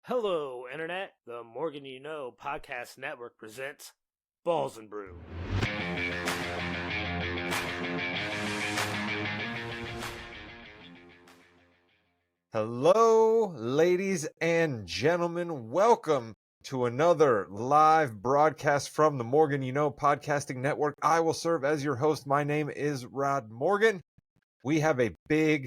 Hello, Internet. The Morgan You Know Podcast Network presents Balls and Brew. Hello, ladies and gentlemen. Welcome to another live broadcast from the Morgan You Know Podcasting Network. I will serve as your host. My name is Rod Morgan. We have a big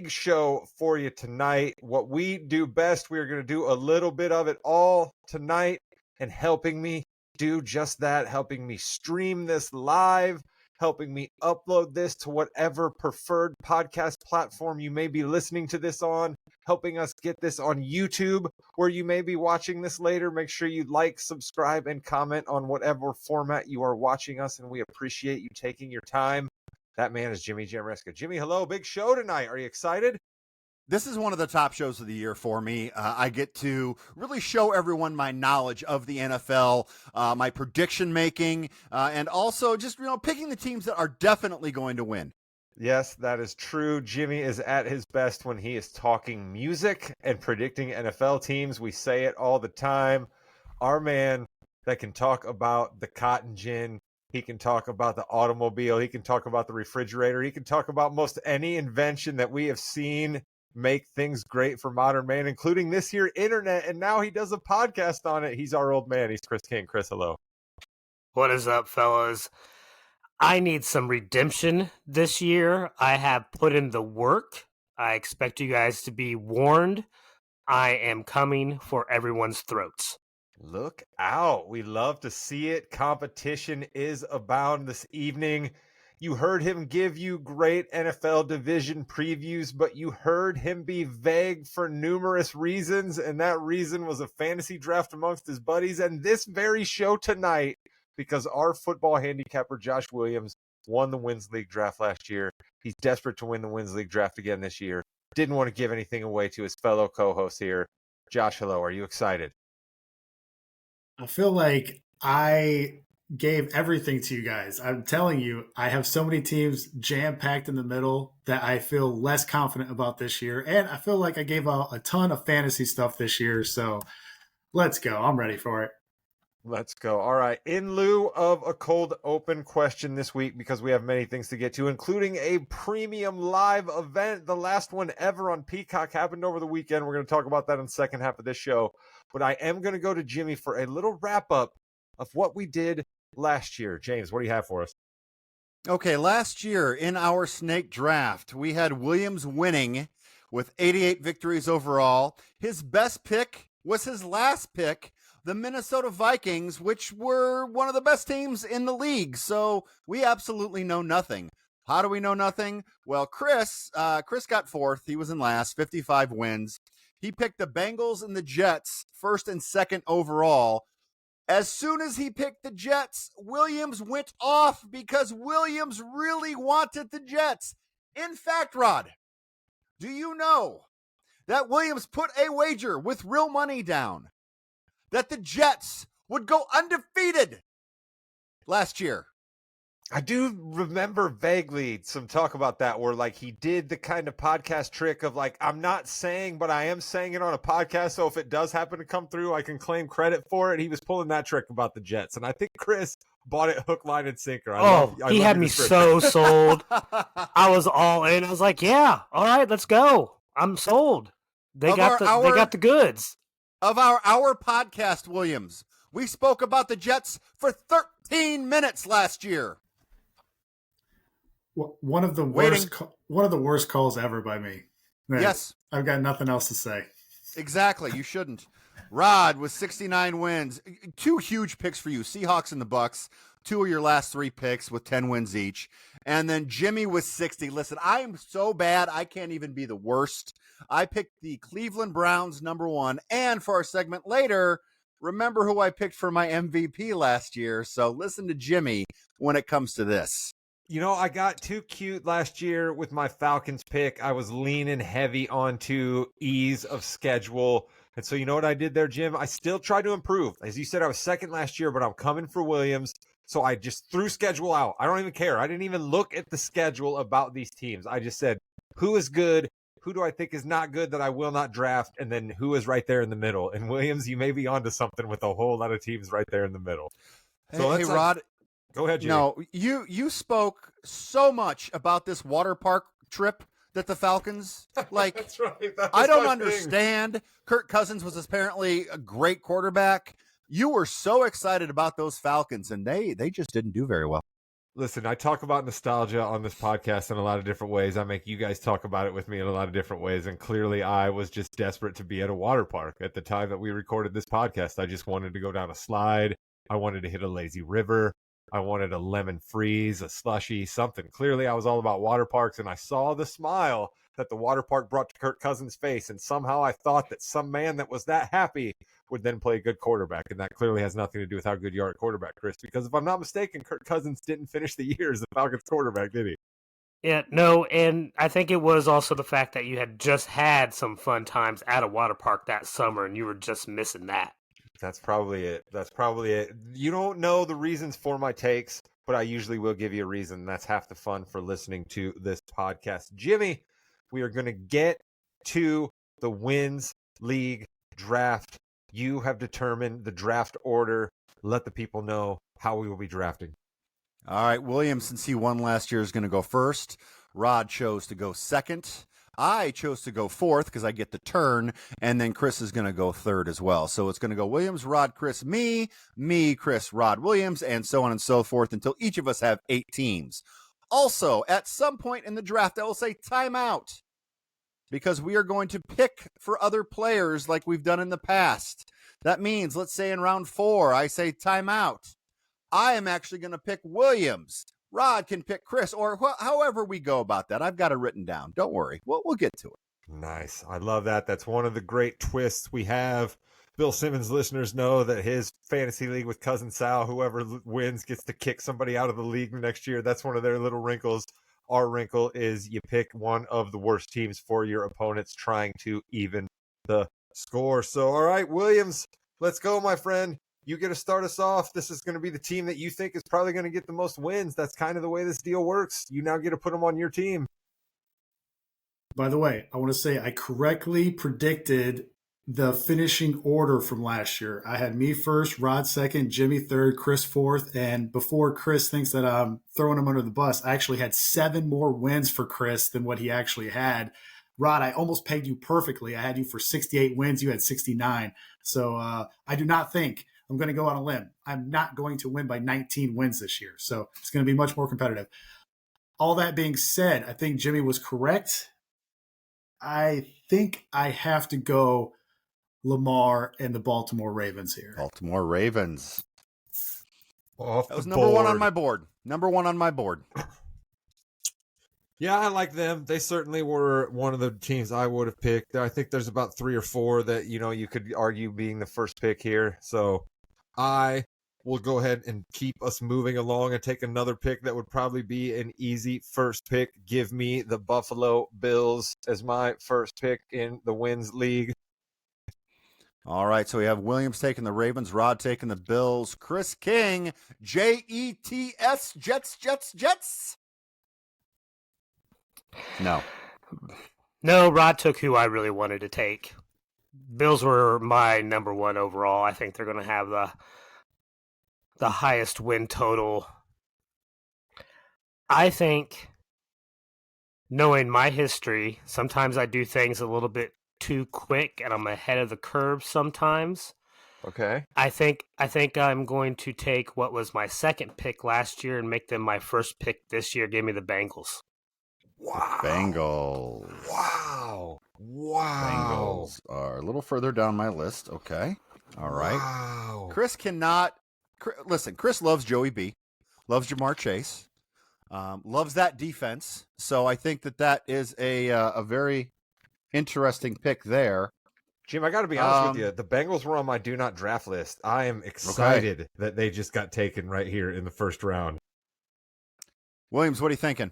show for you tonight. What we do best, we are going to do a little bit of it all tonight, and helping me do just that, helping me stream this live, helping me upload this to whatever preferred podcast platform you may be listening to this on, helping us get this on YouTube, where you may be watching this later. Make sure you like, subscribe, and comment on whatever format you are watching us, and we appreciate you taking your time. That man is Jimmy Jamreska. Jimmy, hello. Big show tonight. Are you excited? This is one of the top shows of the year for me. I get to really show everyone my knowledge of the NFL, my prediction making, and also just, picking the teams that are definitely going to win. Yes, that is true. Jimmy is at his best when he is talking music and predicting NFL teams. We say it all the time. Our man that can talk about the cotton gin, he can talk about the automobile, he can talk about the refrigerator, he can talk about most any invention that we have seen make things great for modern man, including this here internet, and now he does a podcast on it. He's our old man. He's Chris King. Chris, hello. What is up, fellas? I need some redemption this year. I have put in the work. I expect you guys to be warned. I am coming for everyone's throats. Look out. We love to see it. Competition is abound this evening. You heard him give you great NFL division previews, but you heard him be vague for numerous reasons, and that reason was a fantasy draft amongst his buddies and this very show tonight, because our football handicapper Josh Williams won the Wins League draft last year. He's desperate to win the Wins League draft again this year. Didn't want to give anything away to his fellow co-hosts here. Josh, hello. Are you excited? I feel like I gave everything to you guys. I'm telling you, I have so many teams jam-packed in the middle that I feel less confident about this year. And I feel like I gave out a ton of fantasy stuff this year. So let's go. I'm ready for it. Let's go. All right. In lieu of a cold open question this week, because we have many things to get to, including a premium live event, the last one ever on Peacock, happened over the weekend. We're going to talk about that in the second half of this show. But I am going to go to Jimmy for a little wrap-up of what we did last year. James, what do you have for us? Okay, last year in our snake draft, we had Williams winning with 88 victories overall. His best pick was his last pick, the Minnesota Vikings, which were one of the best teams in the league. So we absolutely know nothing. How do we know nothing? Well, Chris got fourth. He was in last, 55 wins. He picked the Bengals and the Jets first and second overall. As soon as he picked the Jets, Williams went off because Williams really wanted the Jets. In fact, Rod, do you know that Williams put a wager with real money down that the Jets would go undefeated last year? I do remember vaguely some talk about that, where like he did the kind of podcast trick of like, I'm not saying, but I am saying it on a podcast. So if it does happen to come through, I can claim credit for it. He was pulling that trick about the Jets. And I think Chris bought it hook, line, and sinker. He had me so sold. I was all in. I was like, yeah, all right, let's go. I'm sold. They got the goods. Of our podcast, Williams, we spoke about the Jets for 13 minutes last year. One of the worst calls ever by me. Man, yes. I've got nothing else to say. Exactly. You shouldn't. Rod with 69 wins. Two huge picks for you. Seahawks and the Bucks. Two of your last three picks with 10 wins each. And then Jimmy with 60. Listen, I am so bad, I can't even be the worst. I picked the Cleveland Browns #1. And for our segment later, remember who I picked for my MVP last year. So listen to Jimmy when it comes to this. You know, I got too cute last year with my Falcons pick. I was leaning heavy onto ease of schedule. And so you know what I did there, Jim? I still tried to improve. As you said, I was second last year, but I'm coming for Williams. So I just threw schedule out. I don't even care. I didn't even look at the schedule about these teams. I just said, who is good? who do I think is not good that I will not draft, and then who is right there in the middle. And Williams, you may be onto something with a whole lot of teams right there in the middle. So Hey, Rod. Go ahead, Jimmy. No, you spoke so much about this water park trip that the Falcons like. That's right. I don't understand. Kirk Cousins was apparently a great quarterback. You were so excited about those Falcons, and they just didn't do very well. Listen, I talk about nostalgia on this podcast in a lot of different ways. I make you guys talk about it with me in a lot of different ways. And clearly, I was just desperate to be at a water park at the time that we recorded this podcast. I just wanted to go down a slide. I wanted to hit a lazy river. I wanted a lemon freeze, a slushy, something. Clearly, I was all about water parks, and I saw the smile that the water park brought to Kirk Cousins' face, and somehow I thought that some man that was that happy would then play a good quarterback, and that clearly has nothing to do with how good you are at quarterback, Chris, because if I'm not mistaken, Kirk Cousins didn't finish the year as the Falcons quarterback, did he? Yeah, no, and I think it was also the fact that you had just had some fun times at a water park that summer, and you were just missing that. That's probably it. You don't know the reasons for my takes, but I usually will give you a reason. That's half the fun for listening to this podcast. Jimmy, we are going to get to the Wins League draft. You have determined the draft order. Let the people know how we will be drafting. All right, William, since he won last year, is going to go first. Rod chose to go second. I chose to go fourth because I get the turn, and then Chris is going to go third as well. So it's going to go Williams, Rod, Chris, me, Chris, Rod, Williams, and so on and so forth until each of us have 8 teams. Also, at some point in the draft, I will say timeout because we are going to pick for other players like we've done in the past. That means, let's say in round 4, I say timeout. I am actually going to pick Williams. Rod can pick Chris, or however we go about that. I've got it written down. Don't worry. We'll get to it. Nice. I love that. That's one of the great twists we have. Bill Simmons listeners know that his fantasy league with Cousin Sal, whoever wins gets to kick somebody out of the league next year. That's one of their little wrinkles. Our wrinkle is you pick one of the worst teams for your opponents trying to even the score. So, all right, Williams, let's go, my friend. You get to start us off. This is going to be the team that you think is probably going to get the most wins. That's kind of the way this deal works. You now get to put them on your team. By the way, I want to say I correctly predicted the finishing order from last year. I had me first, Rod second, Jimmy third, Chris fourth. And before Chris thinks that I'm throwing him under the bus, I actually had 7 more wins for Chris than what he actually had. Rod, I almost pegged you perfectly. I had you for 68 wins. You had 69. So I do not think I'm going to go on a limb. I'm not going to win by 19 wins this year. So it's going to be much more competitive. All that being said, I think Jimmy was correct. I think I have to go Lamar and the Baltimore Ravens here. Baltimore Ravens. Off That was the number 1 on board. my board. Number 1 on my board. Yeah, I like them. They certainly were one of the teams I would have picked. I think there's about 3 or 4 that, you could argue being the first pick here. So I will go ahead and keep us moving along and take another pick that would probably be an easy first pick. Give me the Buffalo Bills as my first pick in the Wins League. All right, so we have Williams taking the Ravens, Rod taking the Bills, Chris King, Jets, Jets. No, Rod took who I really wanted to take. Bills were my number 1 overall. I think they're going to have the highest win total. I think, knowing my history, sometimes I do things a little bit too quick and I'm ahead of the curve sometimes. Okay. I think I'm going to take what was my second pick last year and make them my first pick this year. Give me the Bengals. Wow. Bengals. Wow. Bengals are a little further down my list. Okay. All right. Wow. Chris cannot listen. Chris loves Joey B, loves Jamar Chase, loves that defense. So I think that is a very interesting pick there. Jim, I got to be honest with you. The Bengals were on my do not draft list. I am excited that they just got taken right here in the first round. Williams, what are you thinking?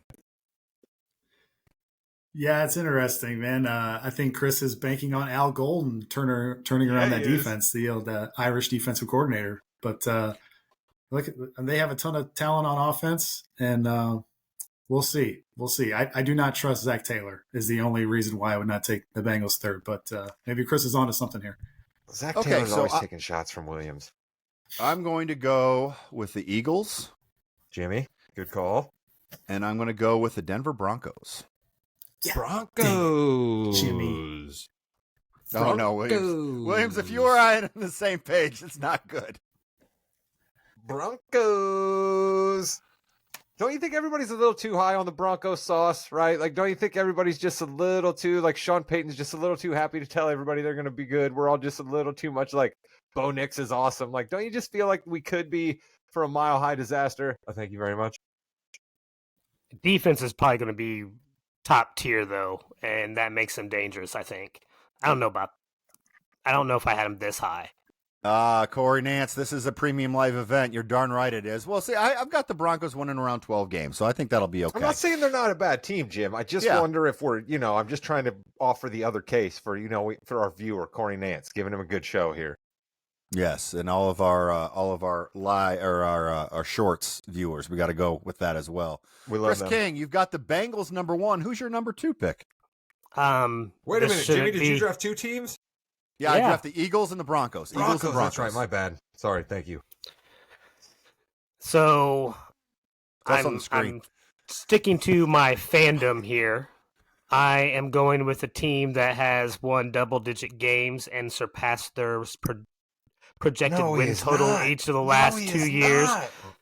Yeah, it's interesting, man. I think Chris is banking on Al Golden turning around that defense, the Irish defensive coordinator. But look, they have a ton of talent on offense, and we'll see. we'll see. I do not trust Zach Taylor is the only reason why I would not take the Bengals third, but maybe Chris is onto something here. Zach Okay, Taylor's so always taking shots from Williams. I'm going to go with the Eagles, Jimmy, good call. and I'm going to go with the Denver Broncos. Yeah, Broncos. Jimmy. Oh, no, Williams. Williams, if you or I are on the same page, it's not good. Broncos. Don't you think everybody's a little too high on the Broncos sauce, right? Like, don't you think everybody's just a little too, like, Sean Payton's just a little too happy to tell everybody they're going to be good. We're all just a little too much like, Bo Nix is awesome. Like, don't you just feel like we could be for a mile-high disaster? Oh, thank you very much. Defense is probably going to be top tier, though, and that makes them dangerous, I think. I don't know if I had them this high. Corey Nance, this is a premium live event. You're darn right it is. Well, see, I've got the Broncos winning around 12 games, so I think that'll be okay. I'm not saying they're not a bad team, Jim. I just wonder if we're, I'm just trying to offer the other case for, for our viewer, Corey Nance, giving him a good show here. Yes, and all of our shorts viewers, we got to go with that as well. We love Chris them. King, you've got the Bengals number 1. Who's your number 2 pick? Wait a minute, Jimmy, did you draft 2 teams? Yeah, I draft the Eagles and the Broncos. Eagles and Broncos. That's right. My bad. Sorry. Thank you. So I'm sticking to my fandom here. I am going with a team that has won double-digit games and surpassed their projected win total each of the last 2 years.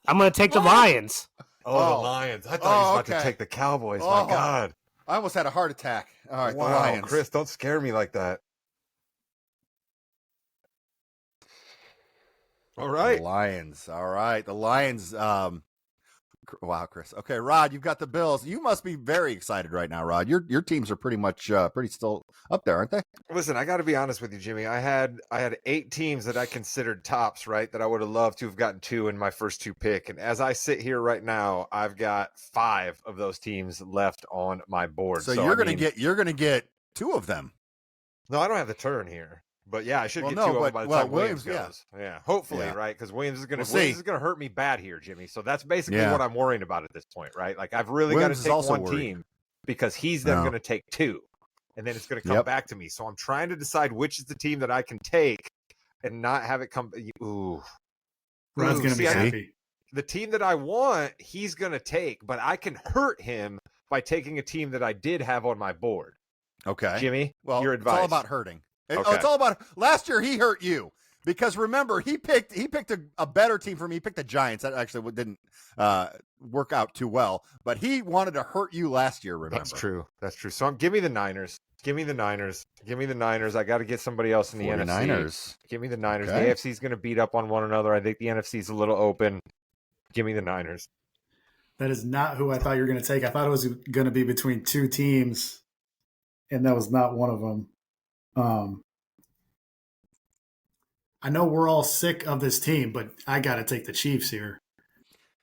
I'm going to take the Lions. Oh, the Lions. I thought he was about to take the Cowboys. My God. I almost had a heart attack. All right, wow, the Lions. Chris, don't scare me like that. All right. The Lions. All right. The Lions. Wow, Chris. Okay, Rod, you've got the Bills. You must be very excited right now, Rod. Your teams are pretty much pretty still up there, aren't they? Listen, I got to be honest with you, Jimmy. I had 8 teams that I considered tops, right? That I would have loved to have gotten 2 in my first 2 pick. And as I sit here right now, I've got 5 of those teams left on my board. So you're going to get 2 of them. No, I don't have the turn here. But yeah, I should get 2 of them by the time Williams goes. Yeah, hopefully, right? Because Williams is going to hurt me bad here, Jimmy. So that's basically what I'm worrying about at this point, right? Like I've really got to take one team because he's then going to take 2, and then it's going to come back to me. So I'm trying to decide which is the team that I can take and not have it come. Ooh, Rod's going to be happy. The team that I want, he's going to take, but I can hurt him by taking a team that I did have on my board. Okay, Jimmy. Well, your advice. It's all about hurting. Okay. It's all about last year. He hurt you because remember he picked a better team for me. He picked the Giants. That actually didn't work out too well, but he wanted to hurt you last year. Remember? That's true. So give me the Niners. Give me the Niners. I got to get somebody else in the NFC. Give me the Niners. Okay. The AFC is going to beat up on one another. I think the NFC is a little open. Give me the Niners. That is not who I thought you were going to take. I thought it was going to be between 2 teams, and that was not one of them. I know we're all sick of this team, but I got to take the Chiefs here.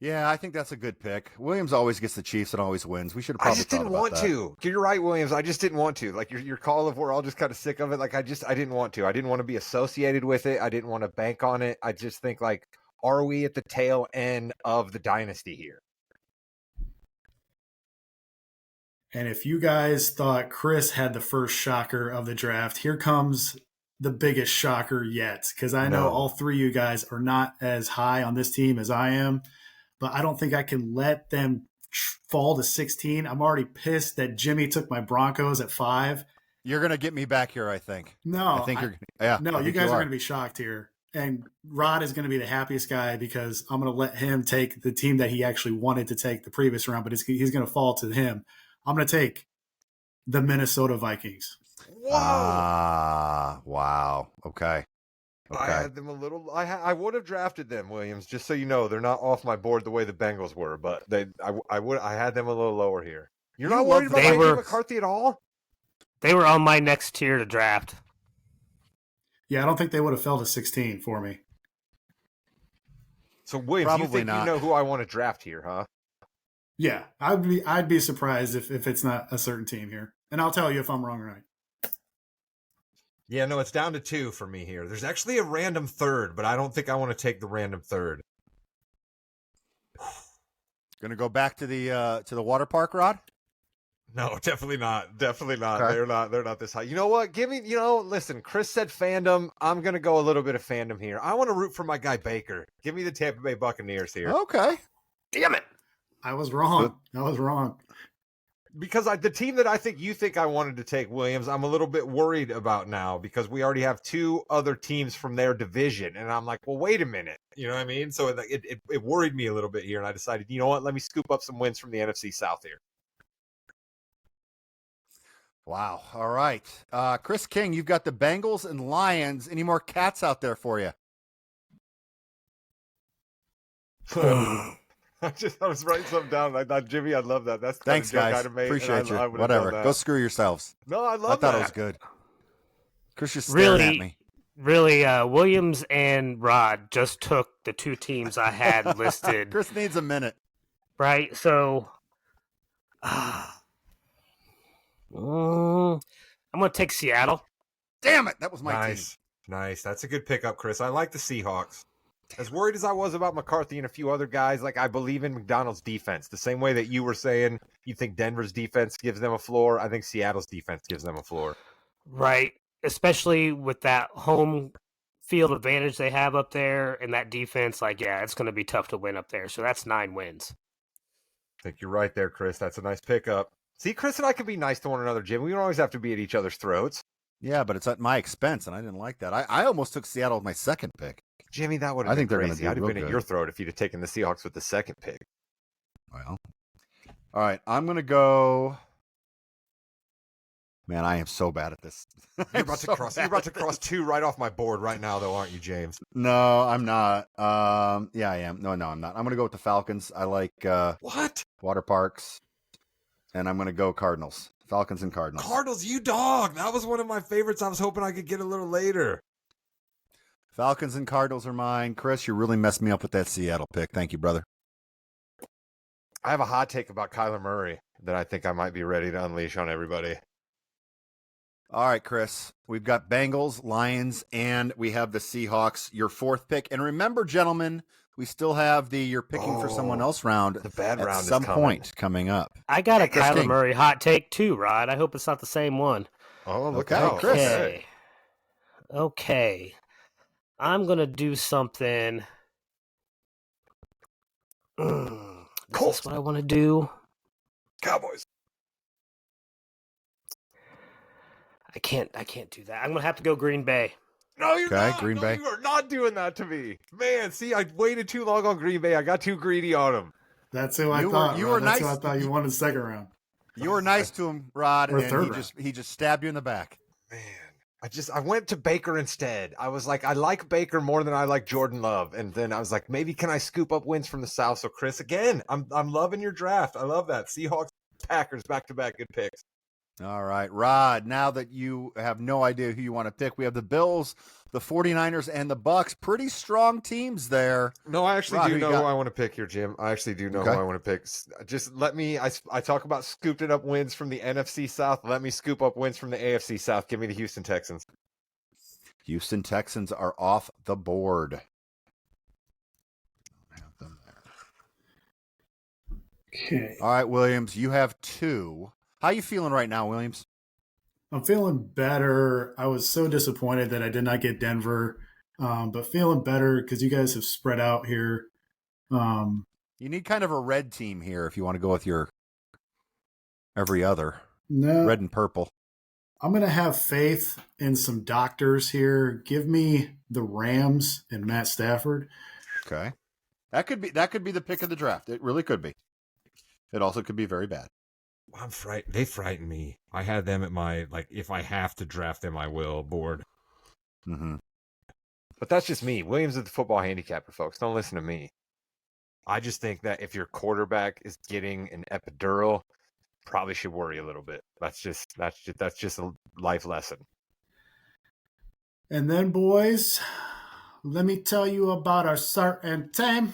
Yeah, I think that's a good pick. Williams always gets the Chiefs and always wins. We should have probably. I just didn't want to. You're right, Williams. I just didn't want to. Like your call of we're all just kind of sick of it. Like I didn't want to. I didn't want to be associated with it. I didn't want to bank on it. I just think like, are we at the tail end of the dynasty here? And if you guys thought Chris had the first shocker of the draft, here comes the biggest shocker yet. Because I know all 3 of you guys are not as high on this team as I am, but I don't think I can let them fall to 16. I'm already pissed that Jimmy took my Broncos at 5. You're going to get me back here, I think. No. I think you're – yeah. No, you guys are going to be shocked here. And Rod is going to be the happiest guy because I'm going to let him take the team that he actually wanted to take the previous round, but he's going to fall to him. I'm going to take the Minnesota Vikings. Whoa! Wow. Okay. I had them a little. I would have drafted them, Williams. Just so you know, they're not off my board the way the Bengals were, but I had them a little lower here. You're not worried about JJ McCarthy at all? They were on my next tier to draft. Yeah, I don't think they would have fell to 16 for me. So Williams, you think you know who I want to draft here, huh? Yeah, I'd be surprised if it's not a certain team here. And I'll tell you if I'm wrong or not. Yeah, no, it's down to 2 for me here. There's actually a random third, but I don't think I want to take the random third. Going to go back to the water park, Rod? No, definitely not. Definitely not. Okay. They're not this high. You know what? Listen, Chris said fandom. I'm going to go a little bit of fandom here. I want to root for my guy Baker. Give me the Tampa Bay Buccaneers here. Okay. Damn it. I was wrong. I was wrong. Because the team that I think you think I wanted to take, Williams, I'm a little bit worried about now because we already have two other teams from their division. And I'm like, well, wait a minute. You know what I mean? So it worried me a little bit here. And I decided, you know what? Let me scoop up some wins from the NFC South here. Wow. All right. Chris King, you've got the Bengals and Lions. Any more cats out there for you? I was writing something down. I thought, Jimmy, I love that. That's the Thanks, kind of joke guys. I'd have made, Appreciate you. I would've Whatever. done that. Go screw yourselves. No, I I love thought that. it was good. Chris just staring at me. Really, Williams and Rod just took the two teams I had listed. Chris needs a minute. Right? So, I'm going to take Seattle. Damn it. That was my team. Nice. That's a good pickup, Chris. I like the Seahawks. As worried as I was about McCarthy and a few other guys, like I believe in McDonald's defense. The same way that you were saying you think Denver's defense gives them a floor, I think Seattle's defense gives them a floor. Right. Especially with that home field advantage they have up there and that defense. Like, yeah, it's going to be tough to win up there. So that's 9 wins. I think you're right there, Chris. That's a nice pickup. See, Chris and I can be nice to one another, Jim. We don't always have to be at each other's throats. Yeah, but it's at my expense, and I didn't like that. I almost took Seattle with my second pick. Jimmy, that would have been crazy. I'd have been at your throat if you'd have taken the Seahawks with the second pick. Well, all right. I'm going to go. Man, I am so bad at this. You're about to cross 2 right off my board right now, though, aren't you, James? No, I'm not. Yeah, I am. No, I'm not. I'm going to go with the Falcons. I like What? water parks, and I'm going to go Cardinals. Falcons and Cardinals. Cardinals, you dog. That was one of my favorites. I was hoping I could get a little later. Falcons and Cardinals are mine. Chris, you really messed me up with that Seattle pick. Thank you, brother. I have a hot take about Kyler Murray that I think I might be ready to unleash on everybody. All right, Chris. We've got Bengals, Lions, and we have the Seahawks, your fourth pick. And remember, gentlemen, we still have the you're picking for someone else round the bad at round some is coming. point coming up. I got a Chris Kyler King. Murray hot take too, Rod. I hope it's not the same one. Oh, look Okay, out. Chris. Okay. I'm going to do something. Is this what I want to do? Cowboys. I can't do that. I'm going to have to go Green Bay. No, you're Okay, not. Green Bay. You are not doing that to me. Man, see, I waited too long on Green Bay. I got too greedy on them. That's who I You were- thought. you Rod. were That's nice. who I thought you wanted second round. You were nice to him, Rod, Or and third he just stabbed you in the back. Man, I went to Baker instead. I was like, I like Baker more than I like Jordan Love. And then I was like, maybe can I scoop up wins from the South? So Chris, again, I'm loving your draft. I love that. Seahawks, Packers, back-to-back good picks. All right, Rod, now that you have no idea who you want to pick, we have the Bills, the 49ers, and the Bucks. Pretty strong teams there. No, I actually Rod, do who you know got? who I want to pick here, Jim. I actually do know Okay. who I want to pick. Just let me, I talk about scooping up wins from the NFC South. Let me scoop up wins from the AFC South. Give me the Houston Texans. Houston Texans are off the board. Have them there. Okay. All right, Williams, you have 2. How you feeling right now, Williams? I'm feeling better. I was so disappointed that I did not get Denver, but feeling better because you guys have spread out here. You need kind of a red team here if you want to go with your every other. No, Red and purple. I'm going to have faith in some doctors here. Give me the Rams and Matt Stafford. Okay. That could be the pick of the draft. It really could be. It also could be very bad. I'm frightened. They frighten me. I had them at my, like, if I have to draft them, I will board. Mm-hmm. But that's just me. Williams is the football handicapper, folks. Don't listen to me. I just think that if your quarterback is getting an epidural, probably should worry a little bit. That's just a life lesson. And then, boys, let me tell you about a certain team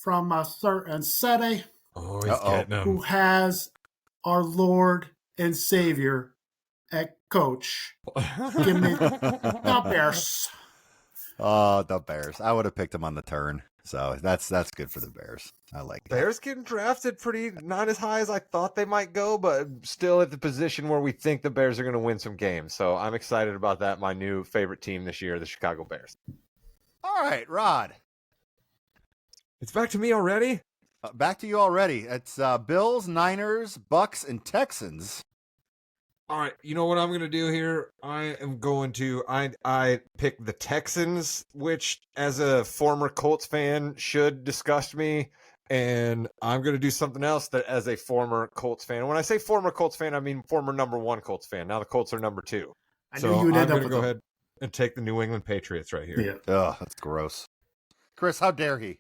from a certain city Oh, he's getting who has our Lord and Savior at coach. Give me the Bears. Oh, the Bears. I would have picked them on the turn. So that's good for the Bears. I like that. Bears getting drafted pretty not as high as I thought they might go, but still at the position where we think the Bears are going to win some games. So I'm excited about that. My new favorite team this year, the Chicago Bears. All right, Rod. It's back to me already? Back to you already. It's Bills, Niners, Bucks, and Texans. All right, you know what I'm going to do here? I am going to I pick the Texans, which as a former Colts fan should disgust me, and I'm going to do something else that as a former Colts fan. When I say former Colts fan, I mean former number 1 Colts fan. Now the Colts are number 2. I knew you would end I'm up going to with go them. ahead and take the New England Patriots right here. Yeah. Ugh, that's gross. Chris, how dare he?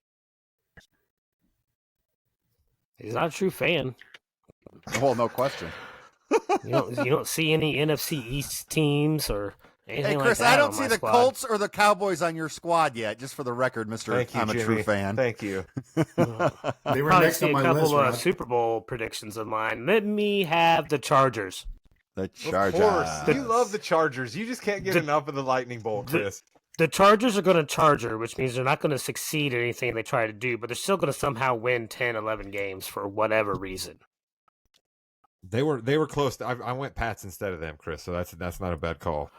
He's not a true fan. Well, no question. You don't see any NFC East teams or anything Hey, Chris, like that I don't on see my the squad. Colts or the Cowboys on your squad yet. Just for the record, Mister, Thank you, I'm a Jimmy. true fan. Thank you. They were Probably next see on a my couple list, of Rod. Super Bowl predictions of mine. Let me have the Chargers. The Chargers. Of course, you love the Chargers. You just can't get enough of the Lightning Bolt, Chris. The Chargers are going to charger, which means they're not going to succeed at anything they try to do, but they're still going to somehow win 10, 11 games for whatever reason. They were close. I went Pats instead of them, Chris. So that's not a bad call.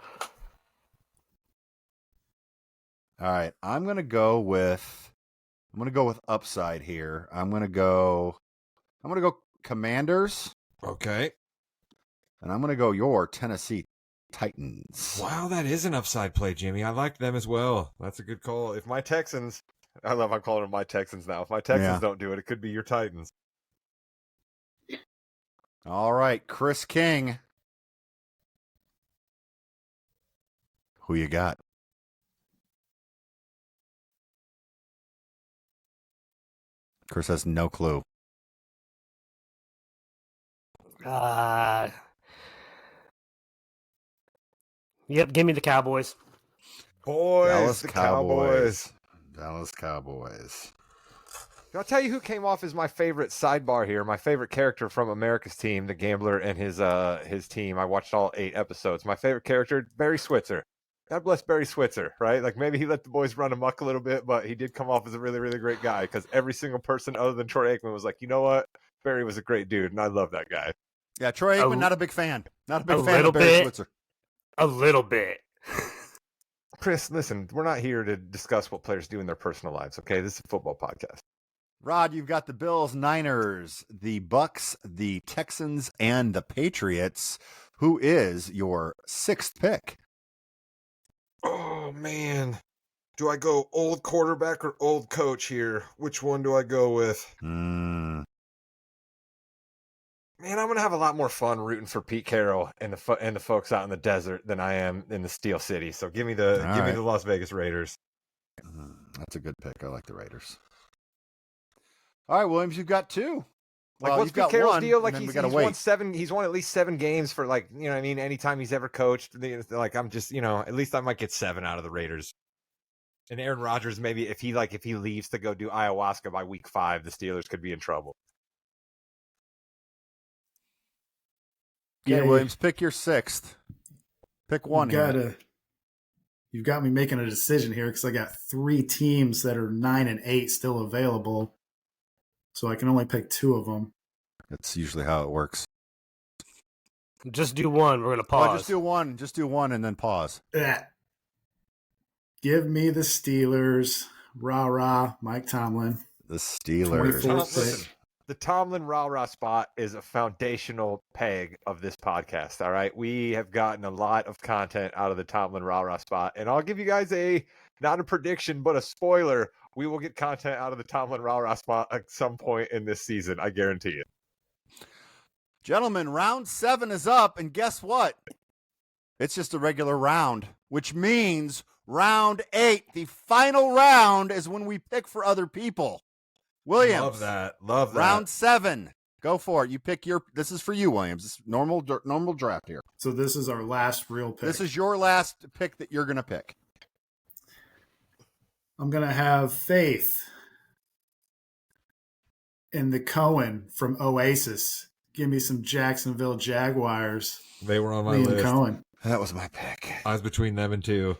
All right, I'm gonna go with upside here. I'm gonna go Commanders, Okay. and I'm gonna go your Tennessee Titans. Wow, that is an upside play, Jimmy. I like them as well. That's a good call. If my Texans, I'm calling them my Texans now. If my Texans don't do it, it could be your Titans. All right, Chris King. Who you got? Chris has no clue. Yep, give me the Cowboys. Boys, the Cowboys. Dallas Cowboys. I'll tell you who came off as my favorite sidebar here, my favorite character from America's Team, the Gambler and his team. I watched all 8 episodes. My favorite character, Barry Switzer. God bless Barry Switzer, right? Like maybe he let the boys run amok a little bit, but he did come off as a really, really great guy because every single person other than Troy Aikman was like, you know what? Barry was a great dude, and I love that guy. Yeah, Troy Aikman, not a big fan. Not a big fan little of Barry bit. Switzer. A little bit. Chris, listen, we're not here to discuss what players do in their personal lives, okay? This is a football podcast. Rod, you've got the Bills, Niners, the Bucks, the Texans, and the Patriots. Who is your 6th pick? Oh, man. Do I go old quarterback or old coach here? Which one do I go with? Hmm. Man, I'm going to have a lot more fun rooting for Pete Carroll and the folks out in the desert than I am in the Steel City. So give me the Las Vegas Raiders. That's a good pick. I like the Raiders. All right, Williams, you've got 2. Like, what's Pete Carroll's deal? Like, he's won 7. He's won at least 7 games for, like, you know what I mean? Anytime he's ever coached, like, I'm just, you know, at least I might get 7 out of the Raiders. And Aaron Rodgers, maybe if he leaves to go do ayahuasca by week 5, the Steelers could be in trouble. Yeah, Williams, pick your 6th. Pick one. You've got me making a decision here because I got 3 teams that are 9 and 8 still available. So I can only pick 2 of them. That's usually how it works. Just do one. We're going to pause. Oh, just do one. Just do one and then pause. Give me the Steelers. Rah, rah, Mike Tomlin. The Steelers. 24th pick. The Tomlin rah-rah spot is a foundational peg of this podcast, all right? We have gotten a lot of content out of the Tomlin rah-rah spot, and I'll give you guys not a prediction, but a spoiler. We will get content out of the Tomlin rah-rah spot at some point in this season, I guarantee it. Gentlemen, round 7 is up, and guess what? It's just a regular round, which means round 8, the final round, is when we pick for other people. Williams. Love that. Love that. Round 7. Go for it. You pick this is for you, Williams. This is normal draft here. So this is our last real pick. This is your last pick that you're going to pick. I'm going to have faith in the Cohen from Oasis. Give me some Jacksonville Jaguars. They were on my Liam list. Cohen. That was my pick. I was between them and 2.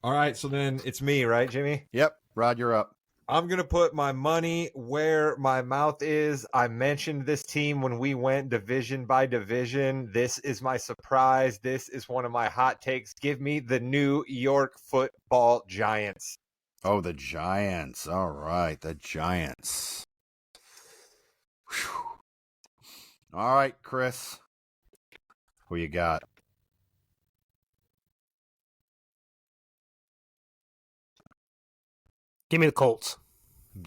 All right, so then it's me, right, Jimmy? Yep, Rod, you're up. I'm going to put my money where my mouth is. I mentioned this team when we went division by division. This is my surprise. This is one of my hot takes. Give me the New York Football Giants. Oh, the Giants. All right, the Giants. Whew. All right, Chris. Who you got? Give me the Colts.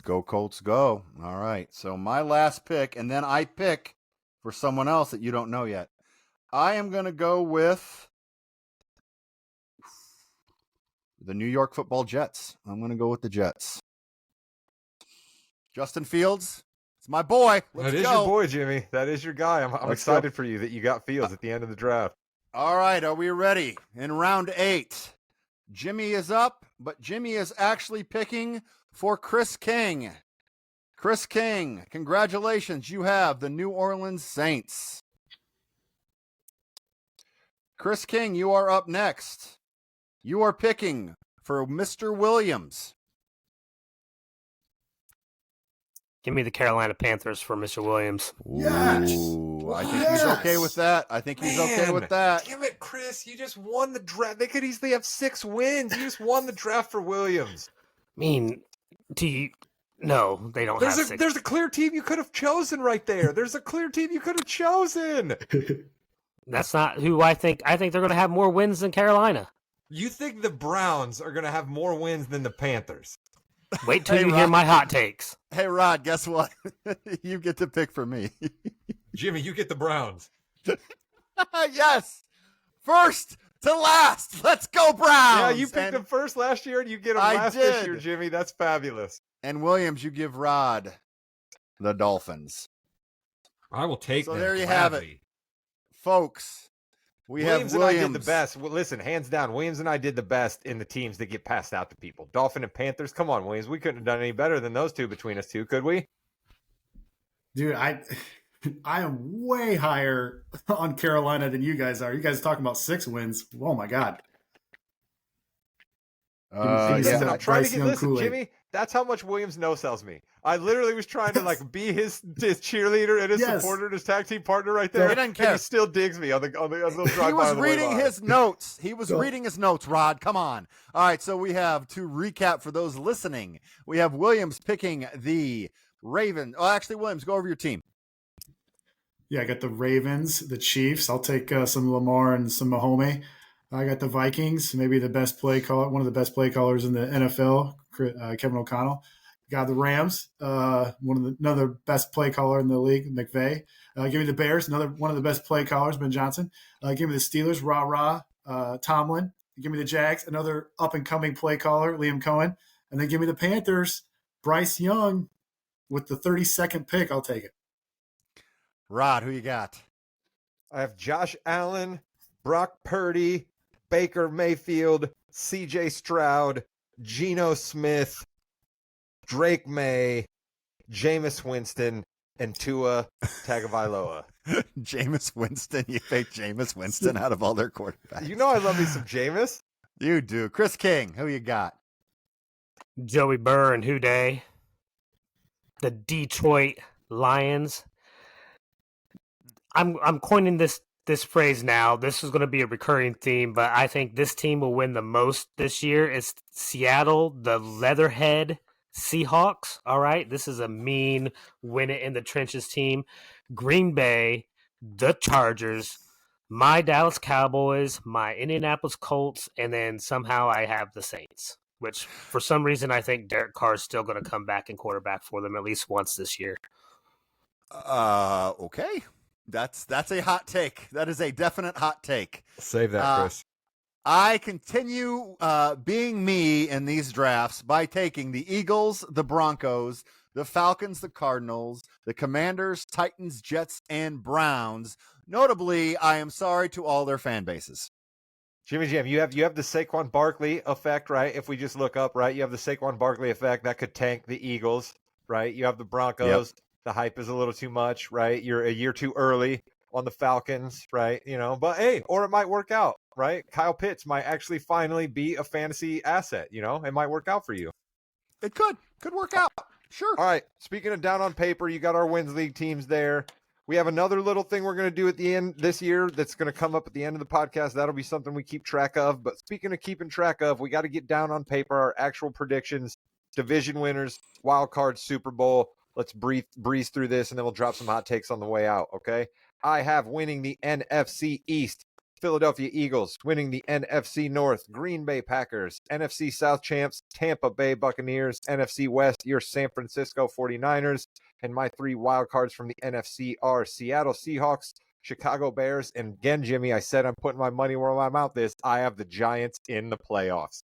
Go Colts, go. All right. So my last pick, and then I pick for someone else that you don't know yet. I am going to go with the New York Football Jets. I'm going to go with the Jets. Justin Fields, it's my boy. Let's That is go. your boy, Jimmy. That is your guy. I'm Let's excited go. for you that you got Fields at the end of the draft. All right, are we ready? In round 8, Jimmy is up, but Jimmy is actually picking for Chris King. Chris King, congratulations. You have the New Orleans Saints. Chris King, you are up next. You are picking for Mr. Williams. Give me the Carolina Panthers for Mr. Williams. Yes. Ooh, I think he's okay with that. I think he's okay with that. Damn it, Chris. You just won the draft. They could easily have 6 wins. You just won the draft for Williams. I mean, do you? No, they don't have six. There's a clear team you could have chosen right there. There's a clear team you could have chosen. That's not who I think. I think they're going to have more wins than Carolina. You think the Browns are going to have more wins than the Panthers? Wait till Hey, you hear Rob. my hot takes. Hey, Rod, guess what? You get to pick for me. Jimmy, you get the Browns. Yes. First to last. Let's go, Browns. Yeah, you picked and, them first last year, and you get them I last this did. year, Jimmy. That's fabulous. and Williams, you give Rod the Dolphins. I will take So them. there you have it. gladly. Folks, we Williams have and I Williams. did the best. Well, listen, hands down, Williams and I did the best in the teams that get passed out to people. Dolphin and Panthers. Come on, Williams. We couldn't have done any better than those two between us two, could we? Dude, I am way higher on Carolina than you guys are. You guys are talking about 6 wins. Oh my god. Yeah. Yeah. I'm trying to Bryce get Young listen, Kool-Aid. Jimmy. That's how much Williams no sells me. I literally was trying to like be his cheerleader and his Yes. supporter and his tag team partner right there. He doesn't And care. he still digs me on the little drive He was reading his notes. He was Go. reading his notes, Rod. Come on. All right, so we have, to recap for those listening, we have Williams picking the Ravens. Oh, actually, Williams, go over your team. Yeah, I got the Ravens, the Chiefs. I'll take some Lamar and some Mahomes. I got the Vikings, maybe the best play caller, one of the best play callers in the NFL, Kevin O'Connell. Got the Rams, another best play caller in the league, McVay. Give me the Bears, another one of the best play callers, Ben Johnson. Give me the Steelers, Tomlin. Give me the Jags, another up and coming play caller, Liam Cohen. And then give me the Panthers, Bryce Young, with the 32nd pick. I'll take it. Rod, who you got? I have Josh Allen, Brock Purdy, Baker Mayfield, C.J. Stroud, Geno Smith, Drake May, Jameis Winston, and Tua Tagovailoa. Jameis Winston. You picked Jameis Winston out of all their quarterbacks. You know I love me some Jameis. You do. Chris King, who you got? Joey Burr and Houday. The Detroit Lions. I'm coining this phrase now. This is going to be a recurring theme, but I think this team will win the most this year. It's Seattle, the Leatherhead Seahawks. All right, this is a mean win it in the trenches team. Green Bay, the Chargers, my Dallas Cowboys, my Indianapolis Colts, and then somehow I have the Saints, which for some reason I think Derek Carr is still going to come back and quarterback for them at least once this year. Okay. That's a hot take. That is a definite hot take. Save that, Chris. I continue being me in these drafts by taking the Eagles, the Broncos, the Falcons, the Cardinals, the Commanders, Titans, Jets, and Browns. Notably, I am sorry to all their fan bases. Jimmy Jam, you have the Saquon Barkley effect, right? If we just look up, right, you have the Saquon Barkley effect that could tank the Eagles, right? You have the Broncos. Yep. The hype is a little too much, right? You're a year too early on the Falcons, right? You know, but hey, or it might work out. right? Kyle Pitts might actually finally be a fantasy asset. It might work out for you. It could work out. Sure. All right. Speaking of down on paper, you got our wins league teams there. We have another little thing we're going to do at the end this year that's going to come up at the end of the podcast. That'll be something we keep track of. But speaking of keeping track of, we got to get down on paper our actual predictions, division winners, wild card, Super Bowl. Let's breeze through this, and then we'll drop some hot takes on the way out, okay? I have winning the NFC East, Philadelphia Eagles, winning the NFC North, Green Bay Packers, NFC South champs, Tampa Bay Buccaneers, NFC West, your San Francisco 49ers, and my 3 wild cards from the NFC are Seattle Seahawks, Chicago Bears, and again, Jimmy, I said I'm putting my money where my mouth is. I have the Giants in the playoffs.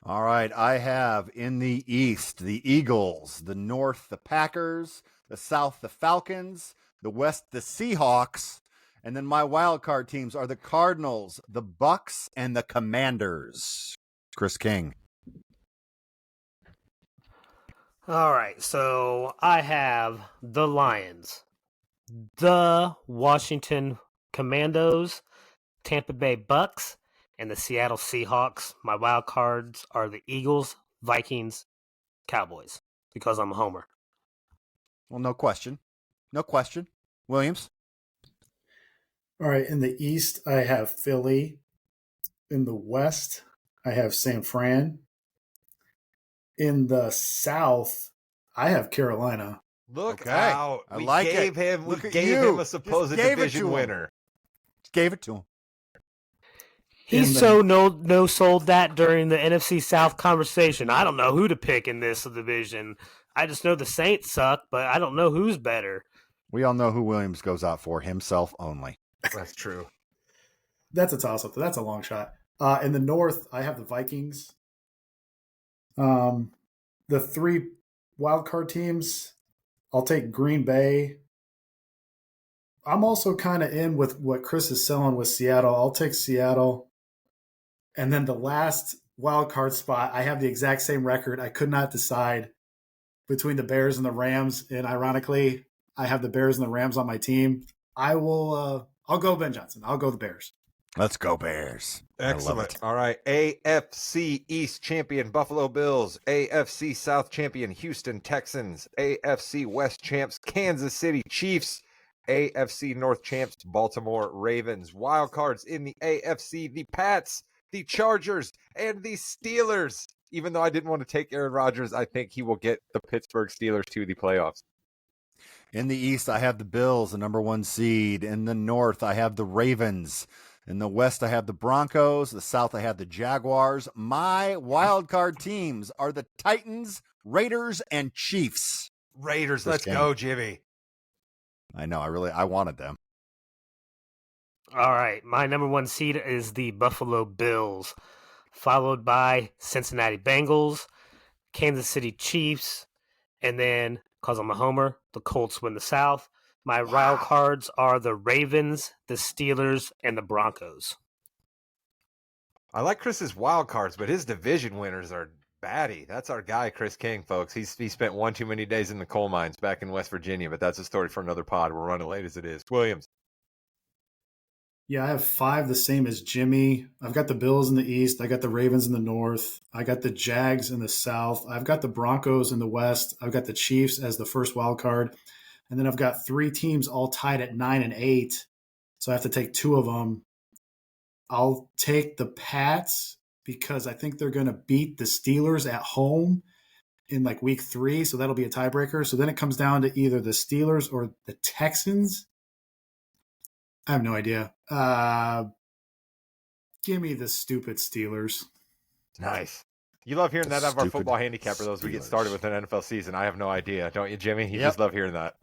All right, I have in the East the Eagles, the North the Packers, the South the Falcons, the West the Seahawks, and then my wild card teams are the Cardinals, the Bucks, and the Commanders. Chris King. All right, so I have the Lions, the Washington Commandos, Tampa Bay Bucks, and the Seattle Seahawks. My wild cards are the Eagles, Vikings, Cowboys, because I'm a homer. Well, no question. Williams. All right, in the East, I have Philly. In the West, I have San Fran. In the South, I have Carolina. Look out. I We like gave it. him Look at gave you. him a supposed Just gave it division to him. winner. Gave it to him. He's so no sold that during the NFC South conversation. I don't know who to pick in this division. I just know the Saints suck, but I don't know who's better. We all know who Williams goes out for, himself only. That's true. That's a toss-up. That's a long shot. In the North, I have the Vikings. The 3 wildcard teams, I'll take Green Bay. I'm also kind of in with what Chris is selling with Seattle. I'll take Seattle. And then the last wildcard spot, I have the exact same record. I could not decide between the Bears and the Rams. And ironically, I have the Bears and the Rams on my team. I'll go Ben Johnson. I'll go the Bears. Let's go Bears. Excellent. I love it. All right. AFC East champion Buffalo Bills. AFC South champion Houston Texans. AFC West champs Kansas City Chiefs. AFC North champs Baltimore Ravens. Wild cards in the AFC, the Pats, the Chargers, and the Steelers. Even though I didn't want to take Aaron Rodgers, I think he will get the Pittsburgh Steelers to the playoffs. In the East, I have the Bills, the number 1 seed. In the North, I have the Ravens. In the West, I have the Broncos. The South, I have the Jaguars. My wild card teams are the Titans, Raiders, and Chiefs. Raiders, This let's game. go, Jimmy. I know. I wanted them. All right, my number 1 seed is the Buffalo Bills, followed by Cincinnati Bengals, Kansas City Chiefs, and then, because I'm a homer, the Colts win the South. My wild cards are the Ravens, the Steelers, and the Broncos. I like Chris's wild cards, but his division winners are batty. That's our guy, Chris King, folks. He spent one too many days in the coal mines back in West Virginia, but that's a story for another pod. We're running late as it is. Williams. Yeah, I have 5 the same as Jimmy. I've got the Bills in the East. I got the Ravens in the North. I got the Jags in the South. I've got the Broncos in the West. I've got the Chiefs as the first wild card. And then I've got 3 teams all tied at 9 and 8. So I have to take 2 of them. I'll take the Pats because I think they're going to beat the Steelers at home in like week 3. So that'll be a tiebreaker. So then it comes down to either the Steelers or the Texans. I have no idea. Give me the stupid Steelers. Nice. You love hearing The that out of our stupid football handicapper, though, as we get Steelers. started with an NFL season. I have no idea. Don't you, Jimmy? You Yep. just love hearing that.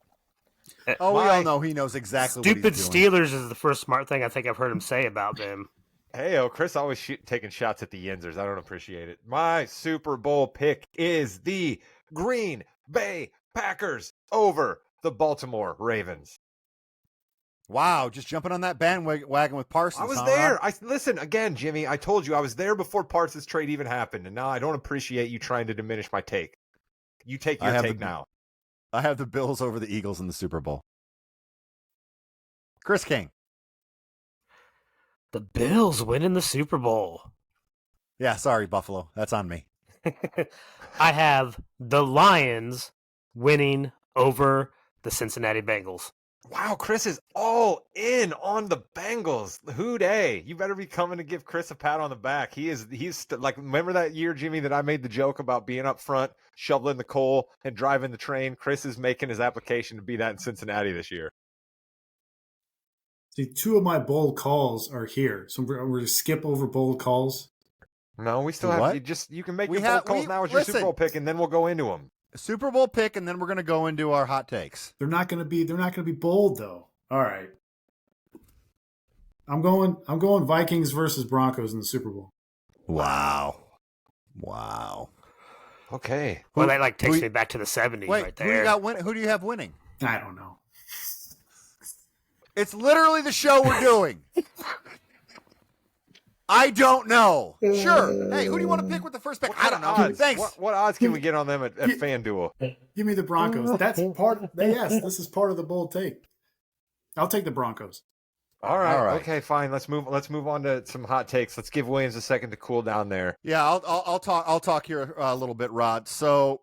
Oh, we My- all know he knows exactly Stupid what he's doing. Steelers is the first smart thing I think I've heard him say about them. Hey, Chris always taking shots at the Yinzers. I don't appreciate it. My Super Bowl pick is the Green Bay Packers over the Baltimore Ravens. Wow, just jumping on that bandwagon with Parsons. I was huh, there. Rob? Listen again, Jimmy. I told you I was there before Parsons trade even happened, and now I don't appreciate you trying to diminish my take. You take I your have take the- now. I have the Bills over the Eagles in the Super Bowl. Chris King. The Bills winning the Super Bowl. Yeah, sorry, Buffalo. That's on me. I have the Lions winning over the Cincinnati Bengals. Wow, Chris is all in on the Bengals. Who day? You better be coming to give Chris a pat on the back. He's like, remember that year, Jimmy, that I made the joke about being up front, shoveling the coal, and driving the train? Chris is making his application to be that in Cincinnati this year. See, 2 of my bold calls are here, so we're going to skip over bold calls. No, we still have What? you can make We your bold calls now as your Super listen. Bowl pick, and then we'll go into them. Super Bowl pick, and then we're going to go into our hot takes. They're not going to be bold though. All right. I'm going Vikings versus Broncos in the Super Bowl. Wow. Okay. Well, that takes me back to the 70s Wait, right there. Who do you have winning? I don't know. It's literally the show we're doing. I don't know. Sure. Hey, who do you want to pick with the first pick? I don't know. Odds? Thanks. What odds can we get on them at FanDuel? Give me the Broncos. That's part. Yes, this is part of the bold take. I'll take the Broncos. All right. All right. Okay, fine. Let's move on to some hot takes. Let's give Williams a second to cool down there. Yeah, I'll talk here a little bit, Rod. So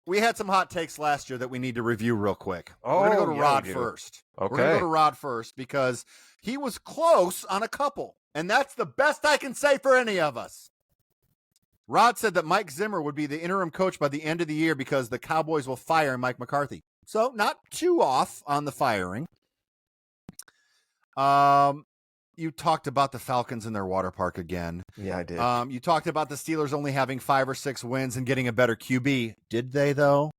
we had some hot takes last year that we need to review real quick. We're gonna go to Rod first. Okay. We're gonna go to Rod first because he was close on a couple, and that's the best I can say for any of us. Rod said that Mike Zimmer would be the interim coach by the end of the year because the Cowboys will fire Mike McCarthy. So not too off on the firing. You talked about the Falcons in their water park again. Yeah, I did. You talked about the Steelers only having 5 or 6 wins and getting a better QB. Did they, though?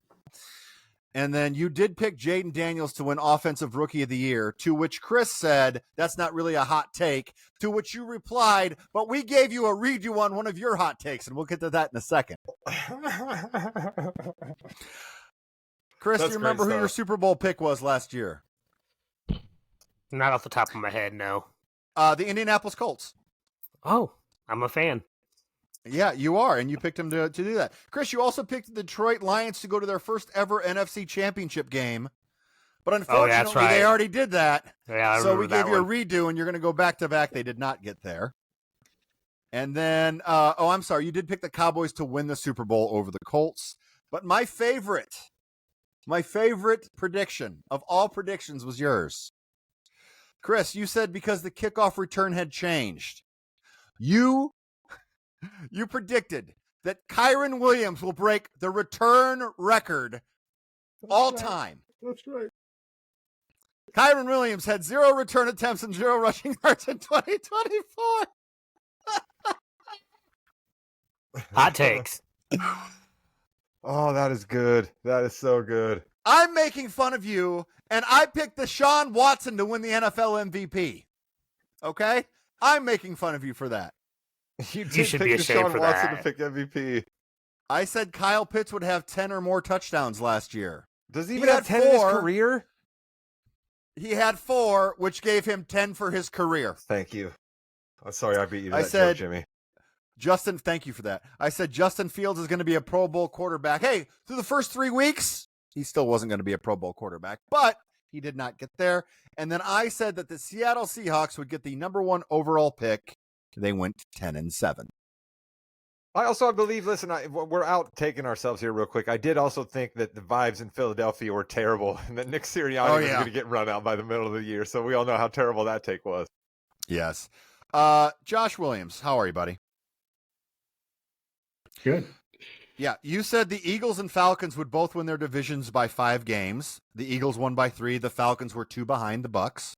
And then you did pick Jaden Daniels to win Offensive Rookie of the Year, to which Chris said, that's not really a hot take, to which you replied, but we gave you a redo on one of your hot takes, and we'll get to that in a second. Chris, do you remember who your Super Bowl pick was last year? Not off the top of my head, no. The Indianapolis Colts. Oh, I'm a fan. Yeah, you are, and you picked him to do that. Chris, you also picked the Detroit Lions to go to their first ever NFC Championship game. But unfortunately, that's right. they already did that. Yeah, so we gave you a one. redo, and you're going to go back-to-back. They did not get there. And then, I'm sorry, you did pick the Cowboys to win the Super Bowl over the Colts. But my favorite prediction of all predictions was yours. Chris, you said because the kickoff return had changed. You predicted that Kyron Williams will break the return record all time. That's right. Kyron Williams had 0 return attempts and 0 rushing yards in 2024. Hot takes. Oh, that is good. That is so good. I'm making fun of you, and I picked Deshaun Watson to win the NFL MVP. Okay? I'm making fun of you for that. You should be ashamed for Watson that. to pick MVP. I said Kyle Pitts would have 10 or more touchdowns last year. Does he He even have had 10 in his 4. career? He had 4, which gave him 10 for his career. Thank you. I'm sorry I beat you to I that said- joke, Jimmy. Justin, thank you for that. I said Justin Fields is going to be a Pro Bowl quarterback. Hey, through the first 3 weeks, he still wasn't going to be a Pro Bowl quarterback, but he did not get there. And then I said that the Seattle Seahawks would get the number 1 overall pick. They went 10-7. I believe, listen, we're out taking ourselves here real quick. I did also think that the vibes in Philadelphia were terrible and that Nick Sirianni was going to get run out by the middle of the year. So we all know how terrible that take was. Yes. Josh Williams, how are you, buddy? Good. Yeah, you said the Eagles and Falcons would both win their divisions by 5 games. The Eagles won by 3. The Falcons were 2 behind the Bucks.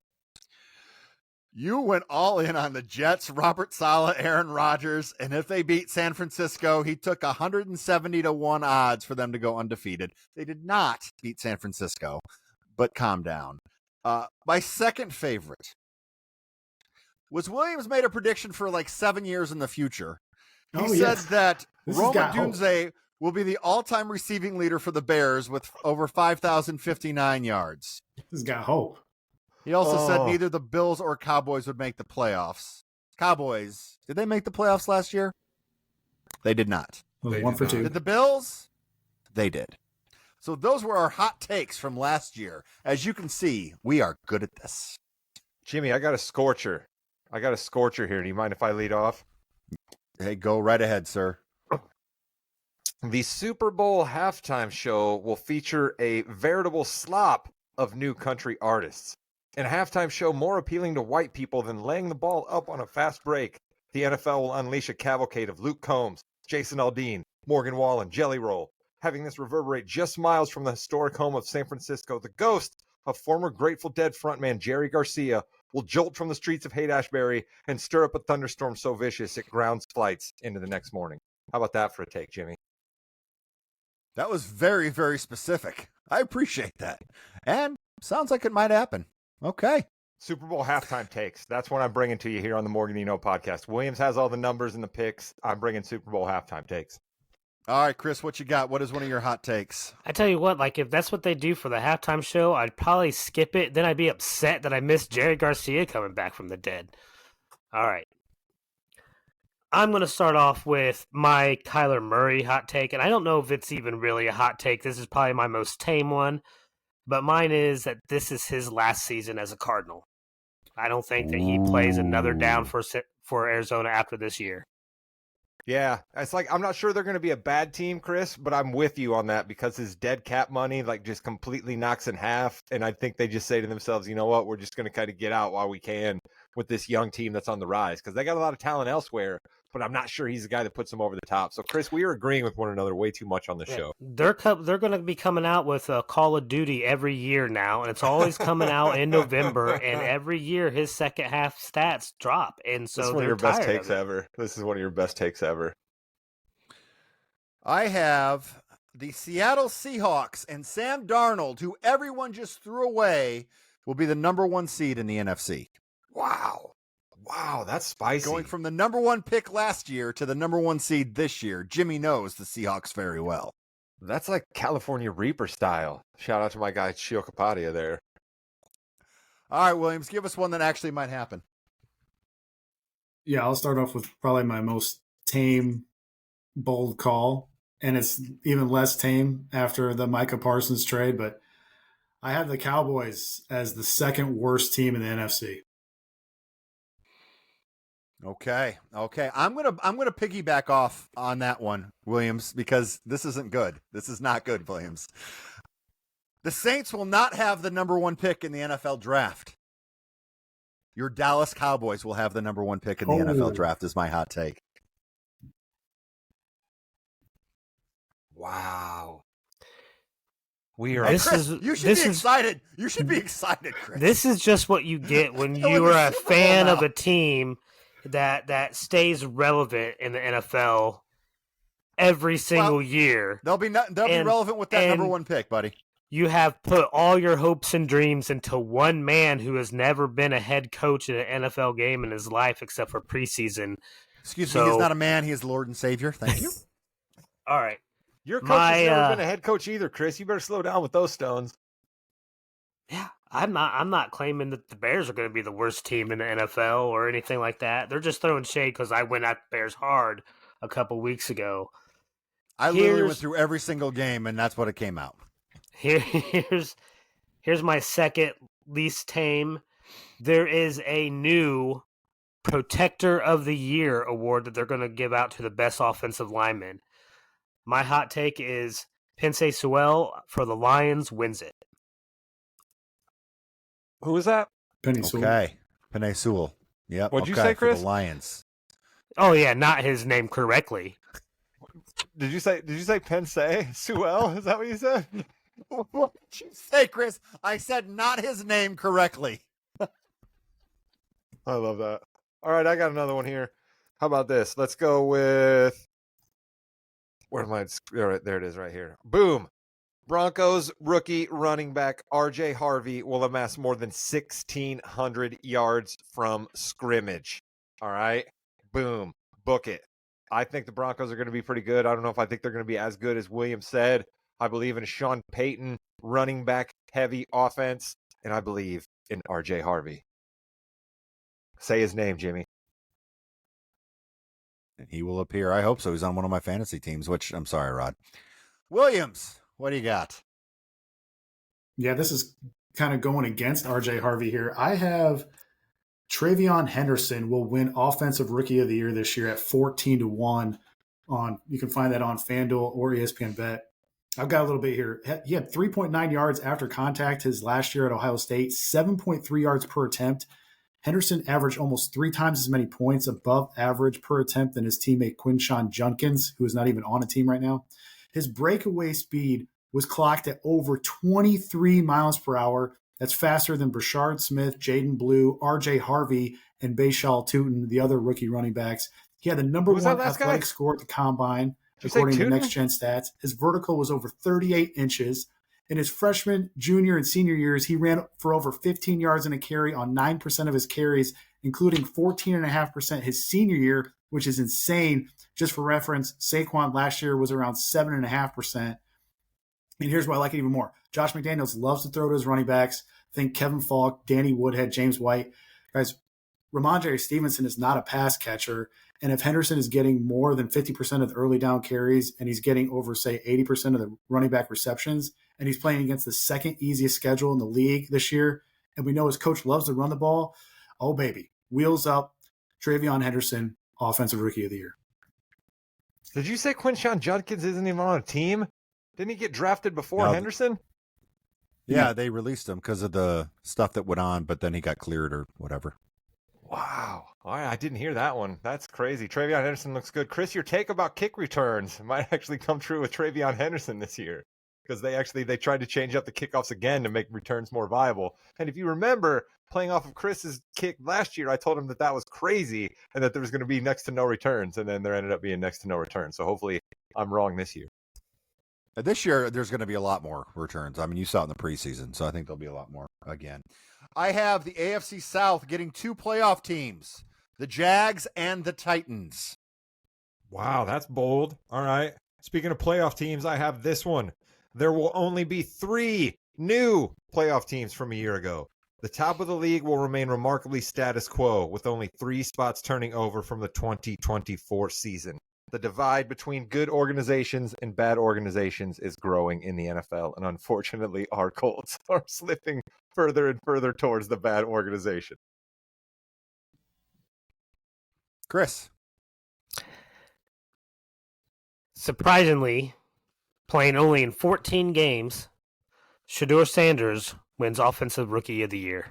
You went all in on the Jets, Robert Saleh, Aaron Rodgers, and if they beat San Francisco, he took 170-1 odds for them to go undefeated. They did not beat San Francisco, but calm down. My second favorite was Williams made a prediction for like 7 years in the future. He said that Roma Dunze will be the all-time receiving leader for the Bears with over 5,059 yards. This has got hope. He also said neither the Bills or Cowboys would make the playoffs. Cowboys, did they make the playoffs last year? They did not. It was 1 for 2. Did the Bills? They did. So those were our hot takes from last year. As you can see, we are good at this. Jimmy, I got a scorcher. I got a scorcher here. Do you mind if I lead off? Hey, go right ahead, sir. The Super Bowl halftime show will feature a veritable slop of new country artists. In a halftime show more appealing to white people than laying the ball up on a fast break, the NFL will unleash a cavalcade of Luke Combs, Jason Aldean, Morgan Wallen, Jelly Roll. Having this reverberate just miles from the historic home of San Francisco, the ghost of former Grateful Dead frontman Jerry Garcia will jolt from the streets of Haight-Ashbury and stir up a thunderstorm so vicious it grounds flights into the next morning. How about that for a take, Jimmy? That was very, very specific. I appreciate that. And sounds like it might happen. Okay. Super Bowl halftime takes. That's what I'm bringing to you here on the Morgan podcast. Williams has all the numbers and the picks. I'm bringing Super Bowl halftime takes. All right, Chris, what you got? What is one of your hot takes? I tell you what, like if that's what they do for the halftime show, I'd probably skip it. Then I'd be upset that I missed Jerry Garcia coming back from the dead. All right. I'm going to start off with my Kyler Murray hot take, and I don't know if it's even really a hot take. This is probably my most tame one, but mine is that this is his last season as a Cardinal. I don't think that he plays another down for Arizona after this year. Yeah, it's like I'm not sure they're going to be a bad team, Chris, but I'm with you on that because his dead cap money like just completely knocks in half, and I think they just say to themselves, you know what, we're just going to kind of get out while we can with this young team that's on the rise because they got a lot of talent elsewhere, but I'm not sure he's the guy that puts them over the top. So, Chris, we are agreeing with one another way too much on the show. They're going to be coming out with Call of Duty every year now, and it's always coming out in November, and every year his second half stats drop, and so this is one of your best takes ever. This is one of your best takes ever. I have the Seattle Seahawks and Sam Darnold, who everyone just threw away, will be the number 1 seed in the NFC. Wow. Wow, that's spicy. Going from the number 1 pick last year to the number 1 seed this year. Jimmy knows the Seahawks very well. That's like California Reaper style. Shout out to my guy Chio Capadia there. All right, Williams, give us one that actually might happen. Yeah, I'll start off with probably my most tame, bold call, and it's even less tame after the Micah Parsons trade, but I have the Cowboys as the second worst team in the NFC. Okay. I'm gonna piggyback off on that one, Williams, because this isn't good. This is not good, Williams. The Saints will not have the number 1 pick in the NFL draft. Your Dallas Cowboys will have the number 1 pick in the NFL draft, is my hot take. Wow. We are. Chris, you should be excited. You should be excited, Chris. This is just what you get when you are a fan of a team that stays relevant in the NFL every single year. They'll be relevant with that number 1 pick, buddy. You have put all your hopes and dreams into one man who has never been a head coach in an NFL game in his life except for preseason. Excuse me, he's not a man. He is the Lord and Savior. Thank you. All right. Your coach has never been a head coach either, Chris. You better slow down with those stones. Yeah, I'm not claiming that the Bears are going to be the worst team in the NFL or anything like that. They're just throwing shade because I went at the Bears hard a couple weeks ago. I literally went through every single game, and that's what it came out. Here's my second least tame. There is a new Protector of the Year award that they're going to give out to the best offensive lineman. My hot take is Penei Sewell for the Lions wins it. Who was that? Penei Sewell. Okay. Penei Sewell. Yep. What'd you say, Chris? For the Lions. Oh yeah, not his name correctly. Did you say Penei Sewell? Is that what you said? What did you say, Chris? I said not his name correctly. I love that. All right, I got another one here. How about this? Let's go with where am I? All right, there it is right here. Boom. Broncos rookie running back RJ Harvey will amass more than 1,600 yards from scrimmage. All right. Boom. Book it. I think the Broncos are going to be pretty good. I don't know if I think they're going to be as good as William said. I believe in Sean Payton running back heavy offense, and I believe in RJ Harvey. Say his name, Jimmy. He will appear. I hope so. He's on one of my fantasy teams, which I'm sorry, Rod. Williams, what do you got? Yeah, this is kind of going against RJ Harvey here. I have Travion Henderson will win Offensive Rookie of the Year this year at 14-1. You can find that on FanDuel or ESPN Bet. I've got a little bit here. He had 3.9 yards after contact his last year at Ohio State, 7.3 yards per attempt. Henderson averaged almost 3 times as many points above average per attempt than his teammate Quinshawn Judkins, who is not even on a team right now. His breakaway speed was clocked at over 23 miles per hour. That's faster than Brashard Smith, Jaden Blue, R.J. Harvey, and Bayshal Tootin, the other rookie running backs. He had the number one athletic score at the combine, according to Next Gen Stats. His vertical was over 38 inches. In his freshman, junior, and senior years, he ran for over 15 yards in a carry on 9% of his carries, including 14.5% his senior year, which is insane. Just for reference, Saquon last year was around 7.5%. And here's why I like it even more. Josh McDaniels loves to throw to his running backs. Think Kevin Falk, Danny Woodhead, James White. Guys, Ramondre Stevenson is not a pass catcher. And if Henderson is getting more than 50% of the early down carries and he's getting over, say, 80% of the running back receptions, and he's playing against the second easiest schedule in the league this year, and we know his coach loves to run the ball, oh, baby, wheels up, Travion Henderson, Offensive Rookie of the Year. Did you say Quinshawn Judkins isn't even on a team? Didn't he get drafted before Henderson? Yeah, they released him because of the stuff that went on, but then he got cleared or whatever. Wow. All right, I didn't hear that one. That's crazy. Travion Henderson looks good. Chris, your take about kick returns might actually come true with Travion Henderson this year because they tried to change up the kickoffs again to make returns more viable. And if you remember, playing off of Chris's kick last year, I told him that was crazy and that there was going to be next to no returns, and then there ended up being next to no returns. So hopefully I'm wrong this year. This year, there's going to be a lot more returns. I mean, you saw it in the preseason, so I think there'll be a lot more again. I have the AFC South getting 2 playoff teams, the Jags and the Titans. Wow, that's bold. All right. Speaking of playoff teams, I have this one. There will only be 3 new playoff teams from a year ago. The top of the league will remain remarkably status quo, with only 3 spots turning over from the 2024 season. The divide between good organizations and bad organizations is growing in the NFL, and unfortunately, our Colts are slipping further and further towards the bad organization. Chris. Surprisingly, playing only in 14 games, Shedeur Sanders wins Offensive Rookie of the Year.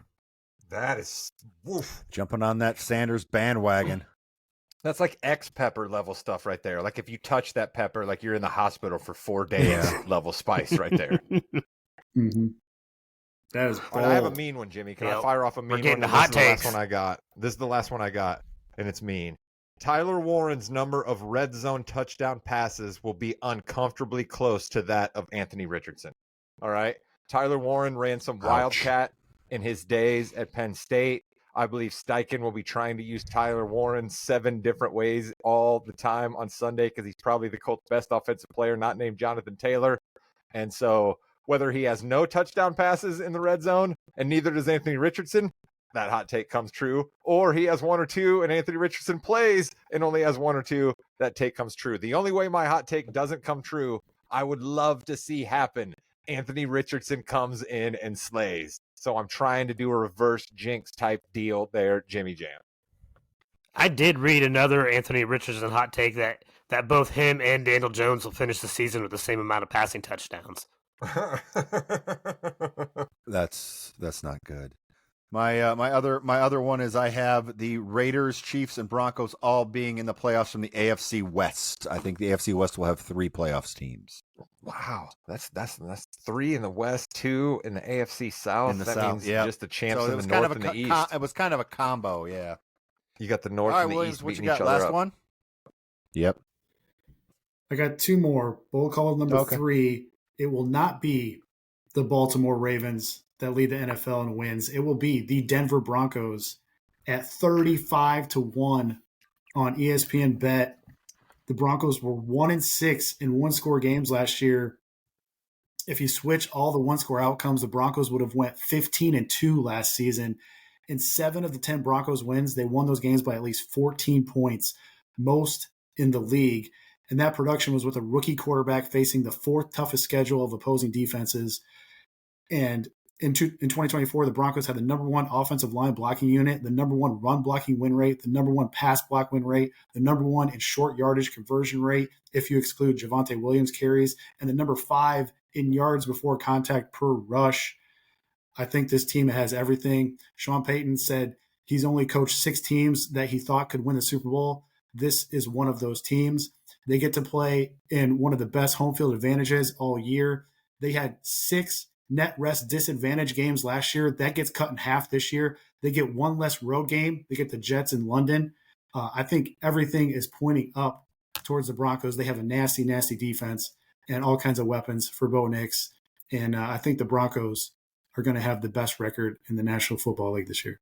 That is woof. Jumping on that Sanders bandwagon. That's like X-Pepper level stuff right there. Like if you touch that pepper, like you're in the hospital for 4 days level spice right there. Mm-hmm. That is bold. I have a mean one, Jimmy. Can I fire off a mean one? The hot takes. This is the last one I got. This is the last one I got, and it's mean. Tyler Warren's number of red zone touchdown passes will be uncomfortably close to that of Anthony Richardson. All right? Tyler Warren ran some wildcat in his days at Penn State. I believe Steichen will be trying to use Tyler Warren 7 different ways all the time on Sunday because he's probably the Colts' best offensive player, not named Jonathan Taylor. And so whether he has no touchdown passes in the red zone, and neither does Anthony Richardson, that hot take comes true, or he has 1 or 2 and Anthony Richardson plays and only has 1 or 2, that take comes true. The only way my hot take doesn't come true, I would love to see happen. Anthony Richardson comes in and slays. So I'm trying to do a reverse jinx type deal there, Jimmy Jam. I did read another Anthony Richardson hot take that both him and Daniel Jones will finish the season with the same amount of passing touchdowns. That's not good. My other one is I have the Raiders, Chiefs, and Broncos all being in the playoffs from the AFC West. I think the AFC West will have 3 playoffs teams. Wow, that's 3 in the West, 2 in the AFC South. In the that South, means just the champs in the North and the East. It was kind of a combo, yeah. You got the North and the East beating each other up. Last one? Yep. I got 2 more. Bold call number 3. It will not be the Baltimore Ravens that lead the NFL in wins. It will be the Denver Broncos at 35-1 on ESPN Bet. The Broncos were 1-6 in 1-score games last year. If you switch all the 1-score outcomes, the Broncos would have went 15-2 last season. In 7 of the 10 Broncos wins, they won those games by at least 14 points, most in the league. And that production was with a rookie quarterback facing the 4th toughest schedule of opposing defenses. And in 2024, the Broncos had the number one offensive line blocking unit, the number one run blocking win rate, the number one pass block win rate, the number one in short yardage conversion rate, if you exclude Javonte Williams carries, and the number 5 in yards before contact per rush. I think this team has everything. Sean Payton said he's only coached 6 teams that he thought could win the Super Bowl. This is one of those teams. They get to play in one of the best home field advantages all year. They had 6 net rest disadvantage games last year. That gets cut in half this year. They get 1 less road game. They get the Jets in London. I think everything is pointing up towards the Broncos. They have a nasty, nasty defense and all kinds of weapons for Bo Nix. And I think the Broncos are going to have the best record in the National Football League this year.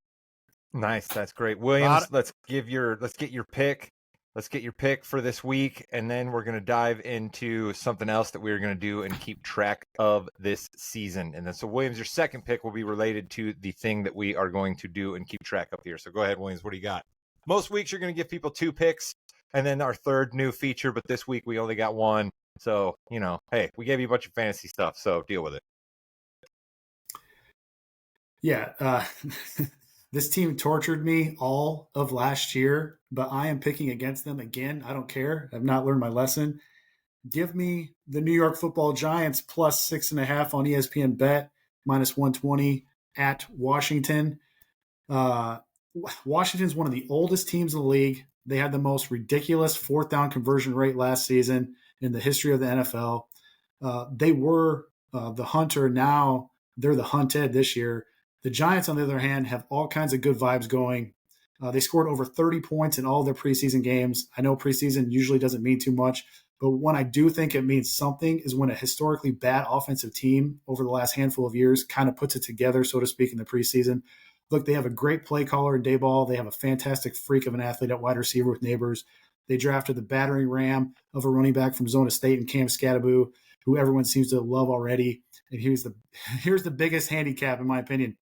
Nice. That's great. Williams, let's get your pick. Let's get your pick for this week, and then we're going to dive into something else that we're going to do and keep track of this season. And then, so Williams, your second pick will be related to the thing that we are going to do and keep track of here. So go ahead, Williams. What do you got? Most weeks you're going to give people 2 picks, and then our third new feature. But this week we only got 1. So, hey, we gave you a bunch of fantasy stuff, so deal with it. Yeah. This team tortured me all of last year, but I am picking against them again. I don't care. I've not learned my lesson. Give me the New York Football Giants plus 6.5 on ESPN Bet, minus 120 at Washington. Washington's one of the oldest teams in the league. They had the most ridiculous 4th down conversion rate last season in the history of the NFL. They were the hunter. Now they're the hunted this year. The Giants, on the other hand, have all kinds of good vibes going. They scored over 30 points in all their preseason games. I know preseason usually doesn't mean too much, but when I do think it means something is when a historically bad offensive team over the last handful of years kind of puts it together, so to speak, in the preseason. Look, they have a great play caller in Dayball. They have a fantastic freak of an athlete at wide receiver with Neighbors. They drafted the battering ram of a running back from Zona State and Cam Scadaboo, who everyone seems to love already. And here's the biggest handicap, in my opinion.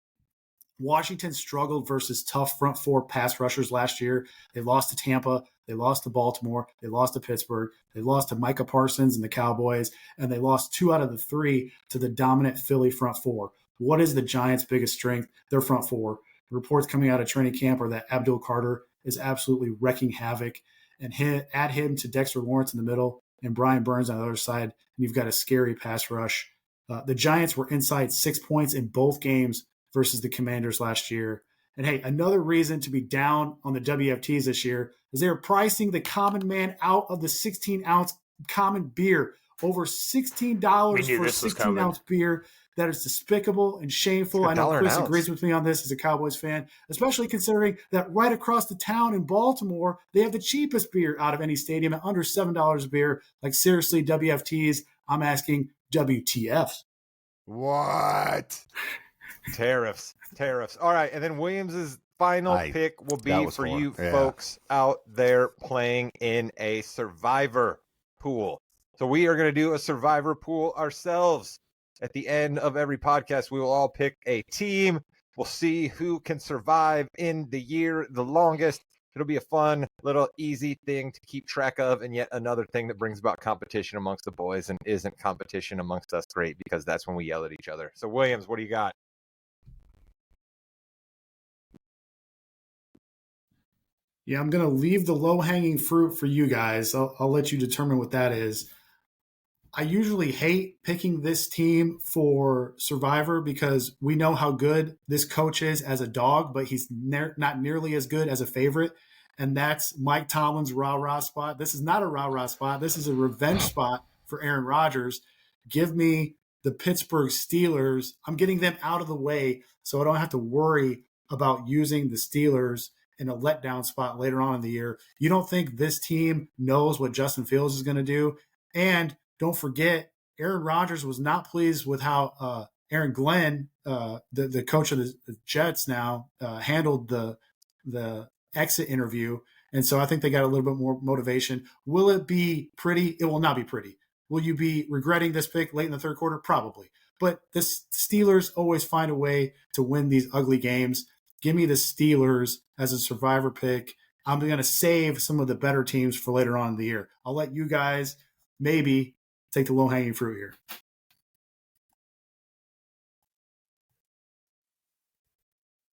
Washington struggled versus tough front 4 pass rushers last year. They lost to Tampa. They lost to Baltimore. They lost to Pittsburgh. They lost to Micah Parsons and the Cowboys. And they lost 2 out of the 3 to the dominant Philly front 4. What is the Giants' biggest strength? Their front 4. The reports coming out of training camp are that Abdul Carter is absolutely wrecking havoc. And add him to Dexter Lawrence in the middle and Brian Burns on the other side, and you've got a scary pass rush. The Giants were inside 6 points in both games versus the Commanders last year. And hey, another reason to be down on the WFTs this year is they're pricing the common man out of the 16-ounce common beer. Over $16 for a 16-ounce beer. That is despicable and shameful. I know Chris agrees with me on this as a Cowboys fan, especially considering that right across the town in Baltimore, they have the cheapest beer out of any stadium at under $7 a beer. Like, seriously, WFTs, I'm asking WTFs. What? Tariffs. All right, and then Williams's final pick will be for you folks out there playing in a survivor pool. So we are going to do a survivor pool ourselves. At the end of every podcast, we will all pick a team. We'll see who can survive in the year the longest. It'll be a fun, little easy thing to keep track of, and yet another thing that brings about competition amongst the boys and isn't competition amongst us great, because that's when we yell at each other. So, Williams, what do you got? Yeah, I'm going to leave the low-hanging fruit for you guys. I'll let you determine what that is. I usually hate picking this team for Survivor because we know how good this coach is as a dog, but he's not nearly as good as a favorite. And that's Mike Tomlin's rah-rah spot. This is not a rah-rah spot. This is a revenge spot for Aaron Rodgers. Give me the Pittsburgh Steelers. I'm getting them out of the way so I don't have to worry about using the Steelers in a letdown spot later on in the year. You don't think this team knows what Justin Fields is going to do? And don't forget, Aaron Rodgers was not pleased with how Aaron Glenn, the coach of the Jets now, handled the exit interview. And so I think they got a little bit more motivation. Will it be pretty? It will not be pretty. Will you be regretting this pick late in the third quarter? Probably. But the Steelers always find a way to win these ugly games. Give me the Steelers as a survivor pick. I'm going to save some of the better teams for later on in the year. I'll let you guys maybe take the low-hanging fruit here.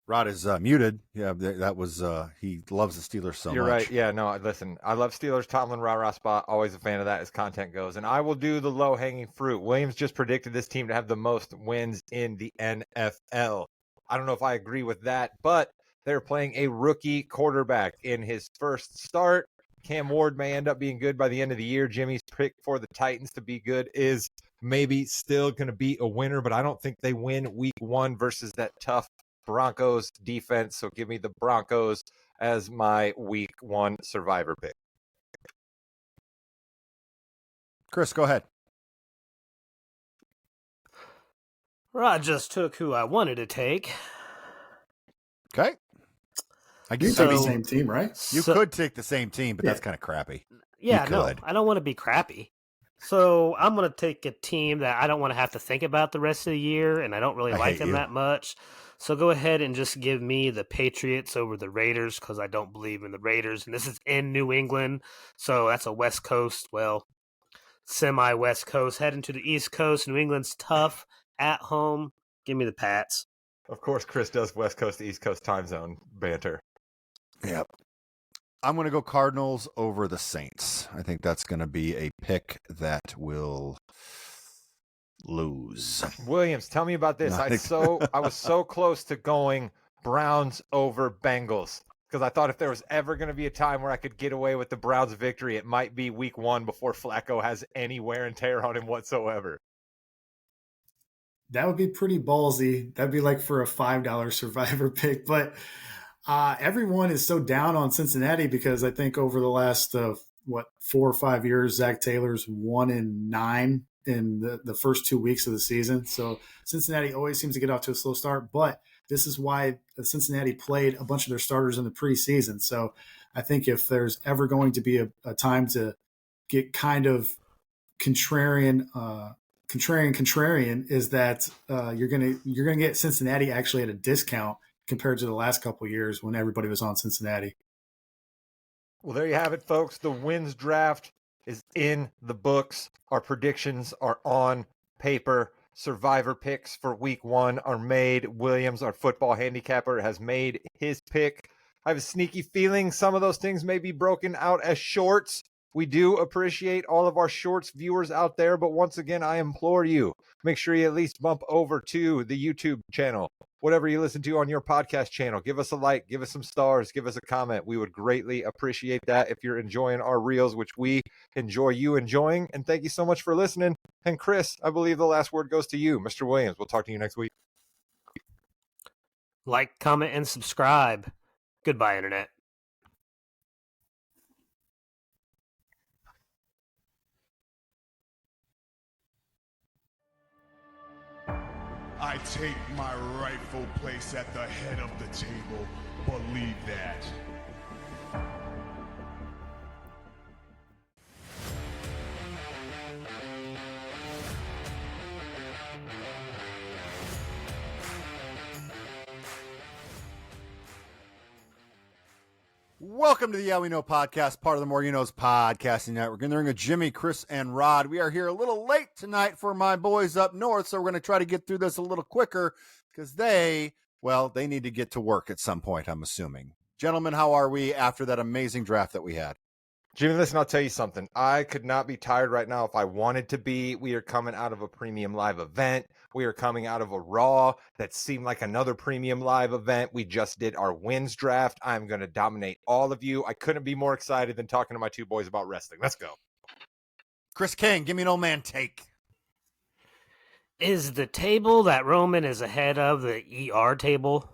Rod is muted. Yeah, that was he loves the Steelers so You're much. right. Yeah, no, listen, I love Steelers, Tomlin, rah-rah spot. Always a fan of that as content goes. And I will do the low-hanging fruit. Williams just predicted this team to have the most wins in the NFL. I don't know if I agree with that, but they're playing a rookie quarterback in his first start. Cam Ward may end up being good by the end of the year. Jimmy's pick for the Titans to be good is maybe still going to be a winner, but I don't think they win week 1 versus that tough Broncos defense. So give me the Broncos as my week 1 survivor pick. Chris, go ahead. Rod just took who I wanted to take. Okay. I You guess take the So- same team, right? you So- could take the same team, but that's Yeah. kind of crappy. Yeah, You no, could. I don't want to be crappy. So I'm going to take a team that I don't want to have to think about the rest of the year, and I don't really I like hate them you. that much. So go ahead and just give me the Patriots over the Raiders because I don't believe in the Raiders. And this is in New England, so that's a West Coast, well, semi-West Coast. Heading to the East Coast. New England's tough at home. Give me the Pats. Of course, Chris does West Coast to East Coast time zone banter. Yep. I'm going to go Cardinals over the Saints. I think that's going to be a pick that will lose. Williams, tell me about this. No, I was so close to going Browns over Bengals because I thought if there was ever going to be a time where I could get away with the Browns victory, it might be week 1 before Flacco has any wear and tear on him whatsoever. That would be pretty ballsy. That'd be like for a $5 survivor pick. But everyone is so down on Cincinnati because I think over the last 4 or 5 years, Zach Taylor's 1-9 in the first 2 weeks of the season. So Cincinnati always seems to get off to a slow start. But this is why Cincinnati played a bunch of their starters in the preseason. So I think if there's ever going to be a time to get kind of contrarian is that you're gonna get Cincinnati actually at a discount compared to the last couple of years when everybody was on Cincinnati. Well, there you have it, folks. The wins draft is in the books. Our predictions are on paper. Survivor picks for week 1 are made. Williams, our football handicapper, has made his pick. I have a sneaky feeling some of those things may be broken out as shorts. We do appreciate all of our shorts viewers out there, but once again, I implore you, make sure you at least bump over to the YouTube channel. Whatever you listen to on your podcast channel, give us a like, give us some stars, give us a comment. We would greatly appreciate that if you're enjoying our reels, which we enjoy you enjoying. And thank you so much for listening. And Chris, I believe the last word goes to you, Mr. Williams. We'll talk to you next week. Like, comment, and subscribe. Goodbye, Internet. I take my rightful place at the head of the table. Believe that. Welcome to the Yeah We Know podcast, part of the More You Know's podcasting network. In the ring of Jimmy, Chris, and Rod. We are here a little late tonight for my boys up north, so we're going to try to get through this a little quicker because they need to get to work at some point, I'm assuming. Gentlemen, how are we after that amazing draft that we had? Jimmy, listen, I'll tell you something. I could not be tired right now if I wanted to be. We are coming out of a premium live event. We are coming out of a Raw that seemed like another premium live event. We just did our wins draft. I'm going to dominate all of you. I couldn't be more excited than talking to my two boys about wrestling. Let's go. Chris King, give me an old man take. Is the table that Roman is ahead of the ER table?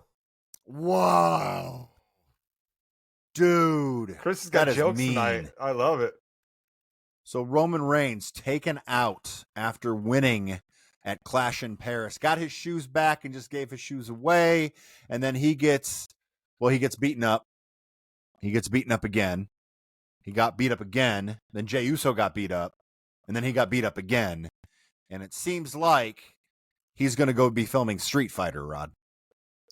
Wow. Dude. Chris has got that is jokes mean. tonight. I love it. So Roman Reigns taken out after winning at Clash in Paris. Got his shoes back and just gave his shoes away. And then he gets beaten up. He gets beaten up again. He got beat up again. Then Jey Uso got beat up. And then he got beat up again. And it seems like he's going to go be filming Street Fighter, Rod.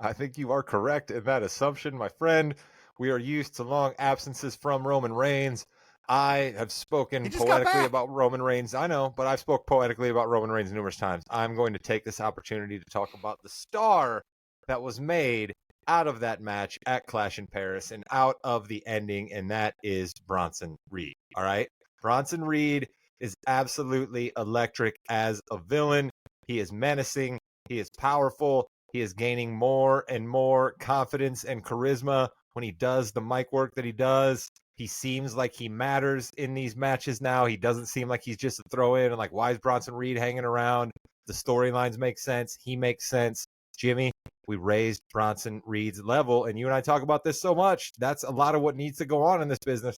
I think you are correct in that assumption, my friend. We are used to long absences from Roman Reigns. I have spoken He just got poetically back. about Roman Reigns. I know, but I've spoke poetically about Roman Reigns numerous times. I'm going to take this opportunity to talk about the star that was made out of that match at Clash in Paris and out of the ending, and that is Bronson Reed. All right. Bronson Reed is absolutely electric as a villain. He is menacing. He is powerful. He is gaining more and more confidence and charisma when he does the mic work that he does. He seems like he matters in these matches now. He doesn't seem like he's just a throw in and like, why is Bronson Reed hanging around? The storylines make sense. He makes sense. Jimmy, we raised Bronson Reed's level, and you and I talk about this so much. That's a lot of what needs to go on in this business.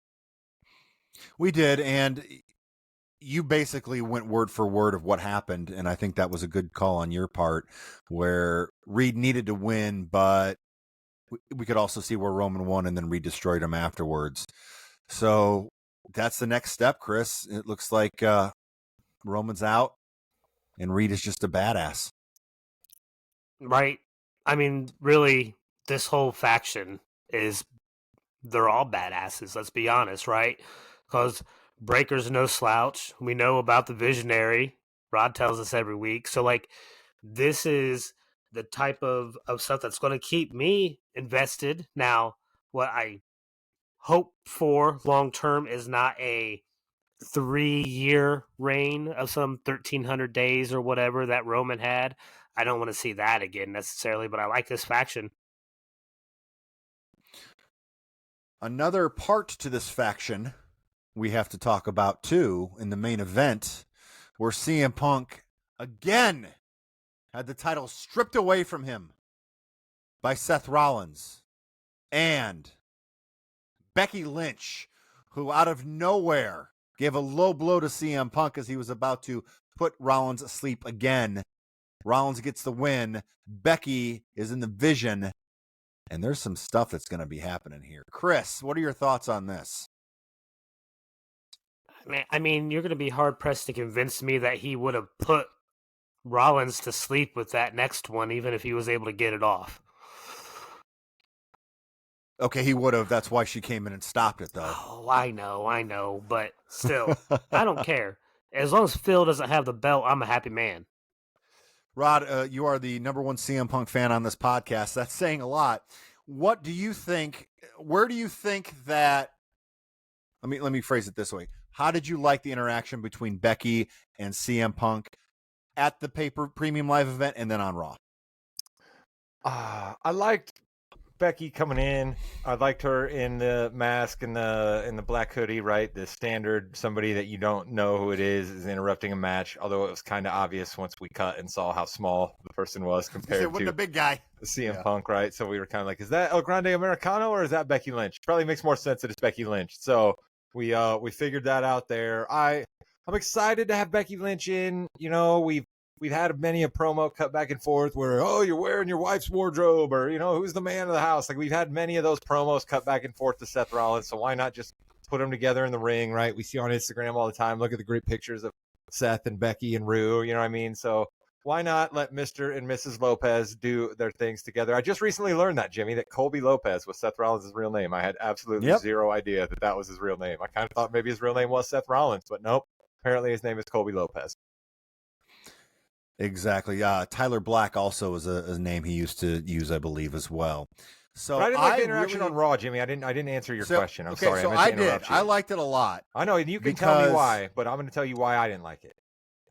We did, and you basically went word for word of what happened, and I think that was a good call on your part, where Reed needed to win, but we could also see where Roman won and then Reed destroyed him afterwards. So that's the next step, Chris. It looks like Roman's out, and Reed is just a badass. Right? I mean, really, this whole faction they're all badasses, let's be honest, right? Because Breaker's no slouch. We know about the Visionary. Rod tells us every week. So, like, this is the type of stuff that's going to keep me invested. Now, what I hope for long term is not a 3-year reign of some 1,300 days or whatever that Roman had. I don't want to see that again necessarily, but I like this faction. Another part to this faction we have to talk about too in the main event, where CM Punk again had the title stripped away from him by Seth Rollins and Becky Lynch, who out of nowhere gave a low blow to CM Punk as he was about to put Rollins asleep again. Rollins gets the win. Becky is in the vision, and there's some stuff that's going to be happening here. Chris, what are your thoughts on this? I mean, you're going to be hard-pressed to convince me that he would have put Rollins to sleep with that next one, even if he was able to get it off. Okay, he would have. That's why she came in and stopped it, though. Oh, I know, but still, I don't care. As long as Phil doesn't have the belt, I'm a happy man. Rod, you are the number one CM Punk fan on this podcast. That's saying a lot. What do you think? Where do you think that? Let me phrase it this way. How did you like the interaction between Becky and CM Punk at the premium live event and then on Raw? I liked Becky coming in. I liked her in the mask and the black hoodie, right? The standard somebody that you don't know who it is interrupting a match, although it was kind of obvious once we cut and saw how small the person was compared to the big guy. CM Punk, right? So we were kind of like, is that El Grande Americano or is that Becky Lynch? Probably makes more sense that it's Becky Lynch. So we figured that out there. I'm excited to have Becky Lynch in. You know, we've had many a promo cut back and forth where, oh, you're wearing your wife's wardrobe, or, you know, who's the man of the house? Like, we've had many of those promos cut back and forth to Seth Rollins, so why not just put them together in the ring, right? We see on Instagram all the time, look at the great pictures of Seth and Becky and Rue, you know what I mean? So why not let Mr. and Mrs. Lopez do their things together? I just recently learned that, Jimmy, that Colby Lopez was Seth Rollins' real name. I had absolutely zero idea that was his real name. I kind of thought maybe his real name was Seth Rollins, but nope. Apparently his name is Colby Lopez. Exactly. Tyler Black also is a name he used to use, I believe, as well. So but I didn't like the interaction on Raw, Jimmy. I didn't answer your question. I'm sorry. So I did. I liked it a lot. I know, and you can tell me why, but I'm going to tell you why I didn't like it.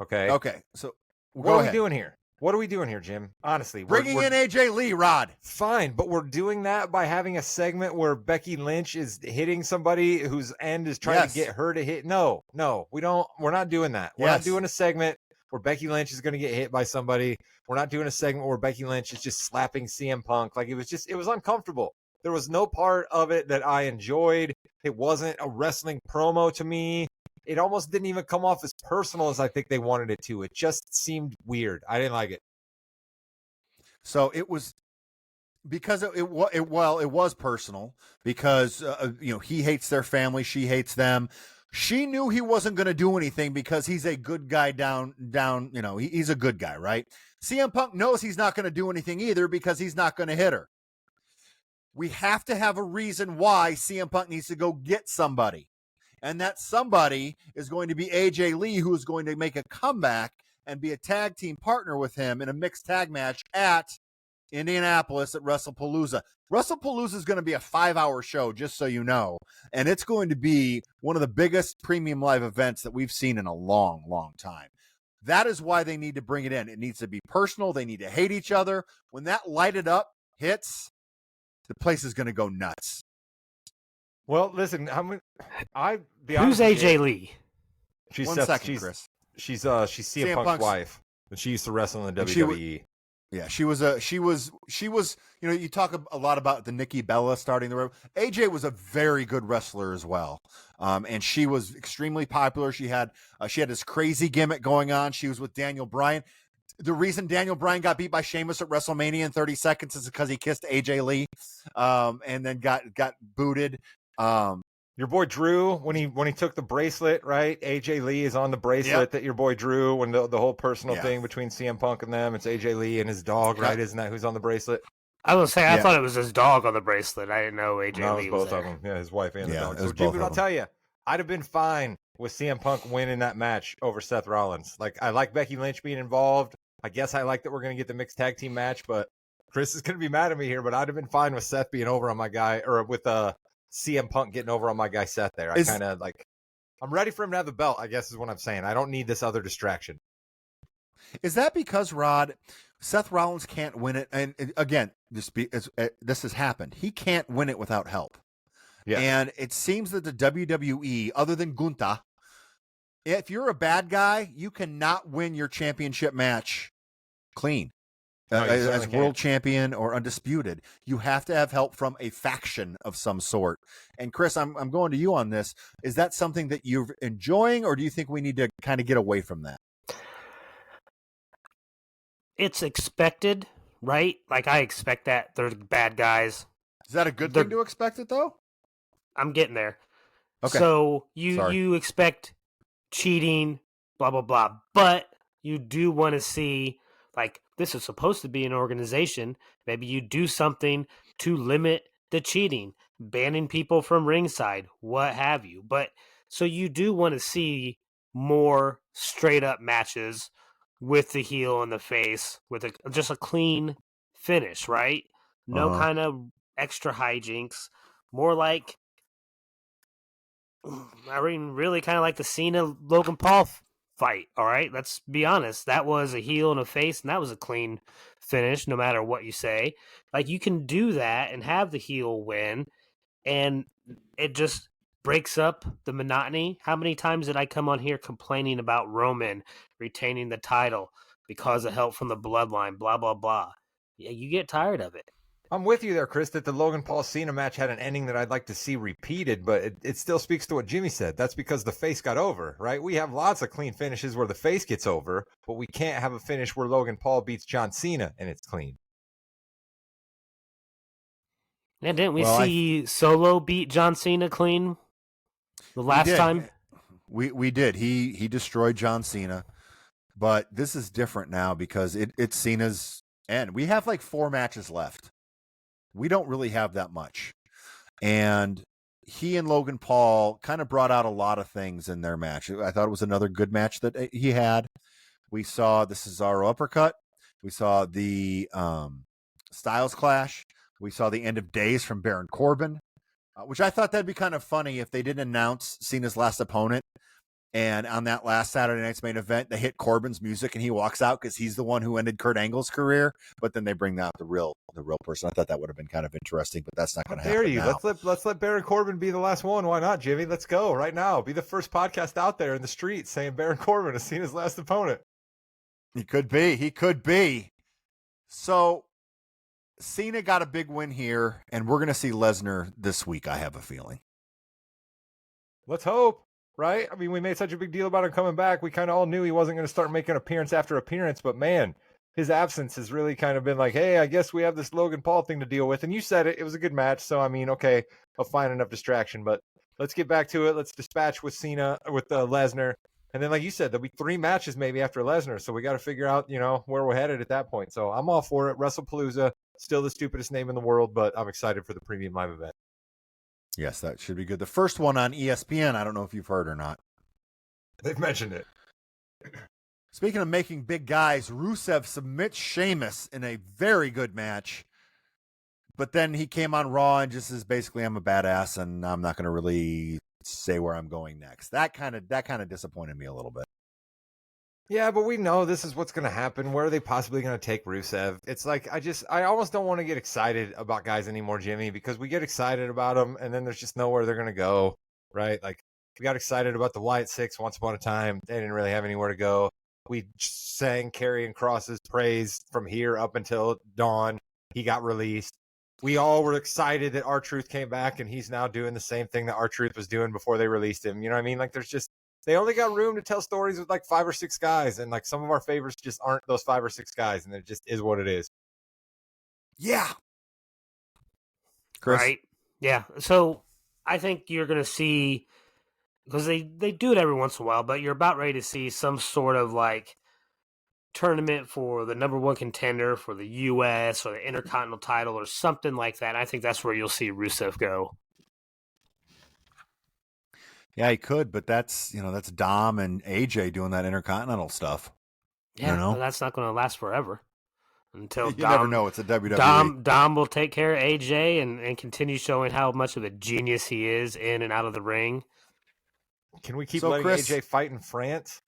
Okay. Okay. So what are we doing here? What are we doing here, Jim? Honestly, bringing in AJ Lee, Rod. Fine, but we're doing that by having a segment where Becky Lynch is hitting somebody whose end is trying to get her to hit. No, we don't. We're not doing that. We're not doing a segment where Becky Lynch is going to get hit by somebody. We're not doing a segment where Becky Lynch is just slapping CM Punk. Like, it was uncomfortable. There was no part of it that I enjoyed. It wasn't a wrestling promo to me. It almost didn't even come off as personal as I think they wanted it to. It just seemed weird. I didn't like it. So it was because it was personal because he hates their family, she hates them. She knew he wasn't going to do anything because he's a good guy down, he's a good guy, right? CM Punk knows he's not going to do anything either because he's not going to hit her. We have to have a reason why CM Punk needs to go get somebody. And that somebody is going to be AJ Lee, who is going to make a comeback and be a tag team partner with him in a mixed tag match at Indianapolis at WrestlePalooza. WrestlePalooza is going to be a 5-hour show, just so you know. And it's going to be one of the biggest premium live events that we've seen in a long, long time. That is why they need to bring it in. It needs to be personal. They need to hate each other. When that Light It Up hits, the place is going to go nuts. Well, listen, who's AJ Lee? She's One Seth, second, Chris. She's CM Punk's wife, and she used to wrestle in the WWE. Yeah, she was, you know, you talk a lot about the Nikki Bella starting the road. AJ was a very good wrestler as well. And she was extremely popular. She had this crazy gimmick going on. She was with Daniel Bryan. The reason Daniel Bryan got beat by Sheamus at WrestleMania in 30 seconds is because he kissed AJ Lee, and then got booted. Your boy Drew, when he took the bracelet, right? AJ Lee is on the bracelet that your boy Drew, when the whole personal thing between CM Punk and them, it's AJ Lee and his dog, right? Isn't that who's on the bracelet? I will say, I thought it was his dog on the bracelet. I didn't know AJ Lee was both there. of them. Yeah, his wife and the dog. it was So, Jimmy, both I'll of tell you, I'd have been fine with CM Punk winning that match over Seth Rollins. Like, I like Becky Lynch being involved. I guess I like that we're going to get the mixed tag team match, but Chris is going to be mad at me here, but I'd have been fine with Seth being over on my guy, or with CM Punk getting over on my guy Seth there. I kind of I'm ready for him to have the belt, I guess is what I'm saying. I don't need this other distraction. Is that because, Rod, Seth Rollins can't win it? And again, this has happened. He can't win it without help. Yeah. And it seems that the WWE, other than Gunther, if you're a bad guy, you cannot win your championship match clean. No, as world champion or undisputed, you have to have help from a faction of some sort. And Chris, I'm going to you on this. Is that something that you're enjoying, or do you think we need to kind of get away from that? It's expected, right? Like, I expect that they're bad guys. Is that a good thing to expect it, though? I'm getting there. Okay. So you expect cheating, blah, blah, blah. But you do want to see, like, this is supposed to be an organization. Maybe you do something to limit the cheating, banning people from ringside, what have you. But so you do want to see more straight up matches with the heel and the face, with just a clean finish, right? No kind of extra hijinks. More like, I mean, really kind of like the Cena Logan Paul fight. All right, let's be honest. That was a heel and a face, and that was a clean finish, no matter what you say. Like, you can do that and have the heel win, and it just breaks up the monotony. How many times did I come on here complaining about Roman retaining the title because of help from the bloodline, blah, blah, blah? Yeah, you get tired of it. I'm with you there, Chris, that the Logan Paul Cena match had an ending that I'd like to see repeated, but it still speaks to what Jimmy said. That's because the face got over, right? We have lots of clean finishes where the face gets over, but we can't have a finish where Logan Paul beats John Cena and it's clean. Yeah, didn't we see Solo beat John Cena clean the last time? We did. He destroyed John Cena, but this is different now because it's Cena's end. We have like 4 matches left. We don't really have that much. And he and Logan Paul kind of brought out a lot of things in their match. I thought it was another good match that he had. We saw the Cesaro uppercut. We saw the Styles Clash. We saw the end of days from Baron Corbin, which I thought that'd be kind of funny if they didn't announce Cena's last opponent. And on that last Saturday night's main event, they hit Corbin's music and he walks out because he's the one who ended Kurt Angle's career. But then they bring out the real person. I thought that would have been kind of interesting, but that's not going to happen. Dare you? Now. Let's let Baron Corbin be the last one. Why not, Jimmy? Let's go right now. Be the first podcast out there in the street saying Baron Corbin has seen his last opponent. He could be. He could be. So Cena got a big win here, and we're going to see Lesnar this week, I have a feeling. Let's hope. Right? I mean, we made such a big deal about him coming back. We kind of all knew he wasn't going to start making appearance after appearance, but man, his absence has really kind of been like, hey, I guess we have this Logan Paul thing to deal with. And you said it. It was a good match. So, I mean, okay, a fine enough distraction. But let's get back to it. Let's dispatch with Cena, with Lesnar. And then, like you said, there'll be 3 matches maybe after Lesnar. So we got to figure out, where we're headed at that point. So I'm all for it. WrestlePalooza, still the stupidest name in the world, but I'm excited for the premium live event. Yes, that should be good. The first one on ESPN, I don't know if you've heard or not. They've mentioned it. Speaking of making big guys, Rusev submits Sheamus in a very good match. But then he came on Raw and just is basically, I'm a badass and I'm not going to really say where I'm going next. That kind of disappointed me a little bit. Yeah, but we know this is what's going to happen. Where are they possibly going to take Rusev? It's like, I almost don't want to get excited about guys anymore, Jimmy, because we get excited about them and then there's just nowhere they're going to go, right? Like, we got excited about the Wyatt Six once upon a time. They didn't really have anywhere to go. We sang Karrion Kross's praise from here up until dawn. He got released. We all were excited that R-Truth came back and he's now doing the same thing that R-Truth was doing before they released him. You know what I mean? Like, there's just, they only got room to tell stories with like 5 or 6 guys, and like some of our favorites just aren't those 5 or 6 guys, and it just is what it is. Yeah. Chris? Right? Yeah. So I think you're going to see, because they do it every once in a while, but you're about ready to see some sort of like tournament for the number one contender for the U.S. or the Intercontinental title or something like that. I think that's where you'll see Rusev go. Yeah, he could, but that's Dom and AJ doing that Intercontinental stuff. Yeah, but that's not going to last forever. Until You never know. It's a WWE. Dom will take care of AJ and continue showing how much of a genius he is in and out of the ring. Can we keep letting Chris, AJ fight in France?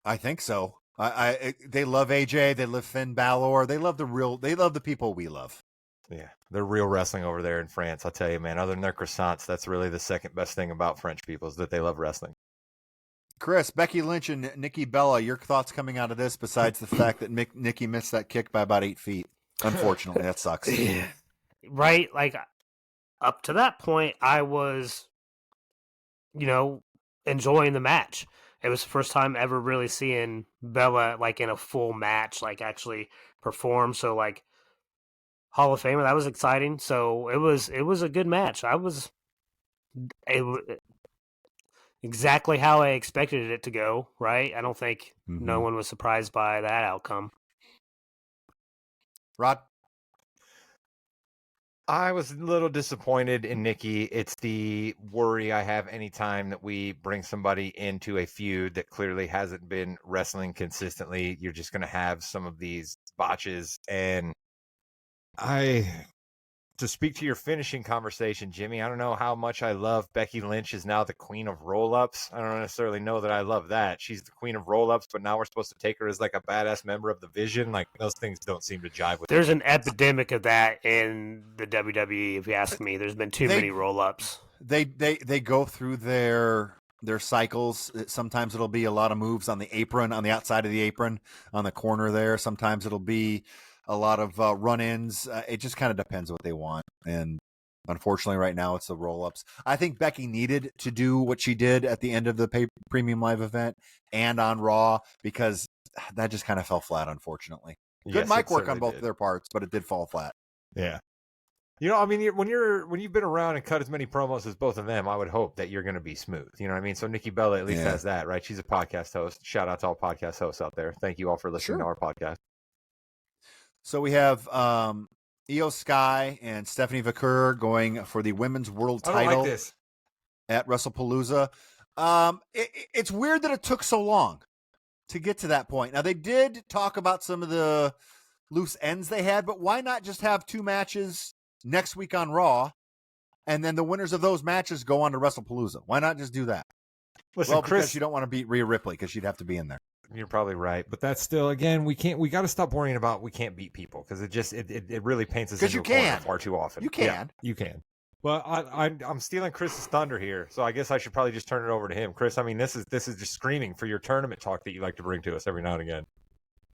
I think so. They love AJ. They love Finn Balor. They love the people we love. Yeah, they're real wrestling over there in France. I'll tell you, man. Other than their croissants, that's really the second best thing about French people is that they love wrestling. Chris, Becky Lynch and Nikki Bella, your thoughts coming out of this besides the fact that Nikki missed that kick by about 8 feet? Unfortunately, that sucks. Right? Like, up to that point, I was, enjoying the match. It was the first time ever really seeing Bella, like, in a full match, like, actually perform. So, like, Hall of Famer, that was exciting. So, it was a good match. Exactly how I expected it to go, right? I don't think no one was surprised by that outcome. Rod? I was a little disappointed in Nikki. It's the worry I have anytime that we bring somebody into a feud that clearly hasn't been wrestling consistently. You're just going to have some of these botches. And to speak to your finishing conversation, Jimmy, I don't know how much I love Becky Lynch is now the queen of roll-ups. I don't necessarily know that I love that. She's the queen of roll-ups, but now we're supposed to take her as like a badass member of the Vision. Like, those things don't seem to jive with There's an epidemic of that in the WWE, if you ask me. There's been too many roll-ups. They go through their cycles. Sometimes it'll be a lot of moves on the apron, on the outside of the apron, on the corner there. Sometimes it'll be a lot of run-ins. It just kind of depends what they want. And unfortunately, right now, it's the roll-ups. I think Becky needed to do what she did at the end of the Premium Live event and on Raw because that just kind of fell flat, unfortunately. Good mic work on both of their parts, but it did fall flat. Yeah. I mean, when you've been around and cut as many promos as both of them, I would hope that you're going to be smooth. You know what I mean? So Nikki Bella at least has that, right? She's a podcast host. Shout out to all podcast hosts out there. Thank you all for listening to our podcast. So we have Io Sky and Stephanie Vaquer going for the Women's World Title at WrestlePalooza. It's weird that it took so long to get to that point. Now, they did talk about some of the loose ends they had, but why not just have 2 matches next week on Raw, and then the winners of those matches go on to WrestlePalooza? Why not just do that? Listen, Chris, because you don't want to beat Rhea Ripley because she'd have to be in there. You're probably right, but that's still, again, we got to stop worrying about we can't beat people because it really paints us into a corner far too often. You can. Yeah, you can. Well, I'm stealing Chris's thunder here, so I guess I should probably just turn it over to him. Chris, I mean, this is just screaming for your tournament talk that you like to bring to us every now and again.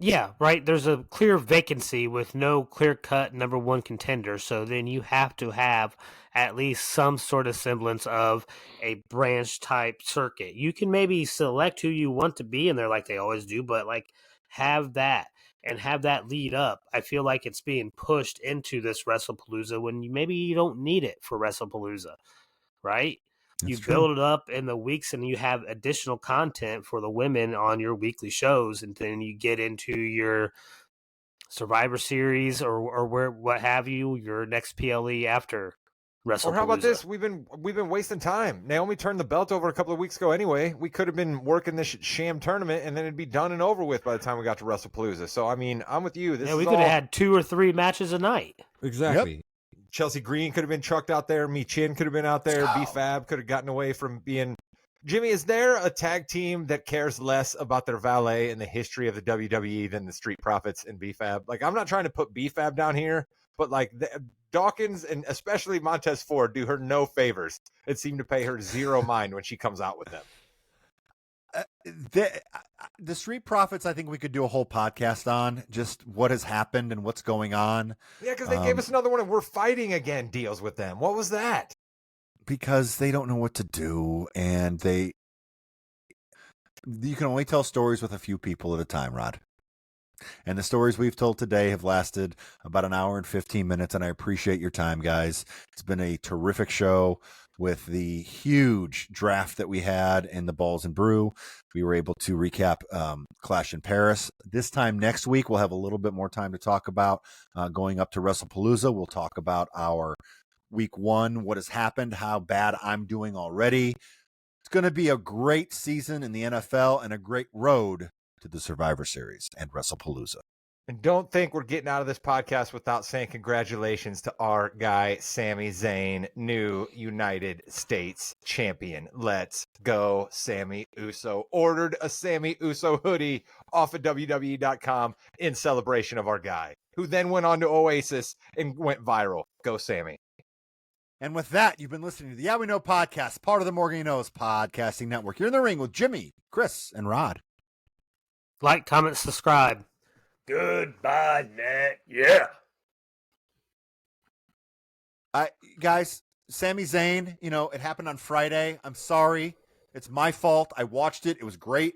Yeah, right. There's a clear vacancy with no clear-cut number one contender, so then you have to have at least some sort of semblance of a branch-type circuit. You can maybe select who you want to be in there like they always do, but like have that and have that lead up. I feel like it's being pushed into this WrestlePalooza when maybe you don't need it for WrestlePalooza, right? You build it up in the weeks and you have additional content for the women on your weekly shows. And then you get into your Survivor Series or what have you, your next PLE after Or how about WrestlePalooza. this? We've been wasting time. Naomi turned the belt over a couple of weeks ago anyway. We could have been working this sham tournament, and then it'd be done and over with by the time we got to WrestlePalooza. So I mean, I'm with you. This Yeah, is we all could have had 2 or 3 matches a night. exactly. Chelsea Green could have been trucked out there. Me Chin could have been out there. B Fab could have gotten away from being. Jimmy, is there a tag team that cares less about their valet in the history of the WWE than the Street Profits and B Fab? Like, I'm not trying to put B Fab down here, but like Dawkins and especially Montez Ford do her no favors. It seemed to pay her zero mind when she comes out with them. The Street Profits, I think we could do a whole podcast on just what has happened and what's going on. Yeah, because they gave us another one and we're fighting again deals with them. What was that? Because they don't know what to do, and you can only tell stories with a few people at a time, Rod. And the stories we've told today have lasted about an hour and 15 minutes, and I appreciate your time, guys. It's been a terrific show with the huge draft that we had in the Balls and Brew. We were able to recap Clash in Paris. This time next week, we'll have a little bit more time to talk about going up to WrestlePalooza. We'll talk about our Week 1, what has happened, how bad I'm doing already. It's going to be a great season in the NFL and a great road to the Survivor Series and WrestlePalooza. And don't think we're getting out of this podcast without saying congratulations to our guy, Sami Zayn, new United States champion. Let's go, Sami Uso. Ordered a Sami Uso hoodie off of WWE.com in celebration of our guy, who then went on to Oasis and went viral. Go, Sami. And with that, you've been listening to the Yeah We Know podcast, part of the Morgan You Knows podcasting network. You're in the ring with Jimmy, Chris, and Rod. Like, comment, subscribe. Goodbye, Net. Yeah. Guys, Sami Zayn, it happened on Friday. I'm sorry. It's my fault. I watched it. It was great.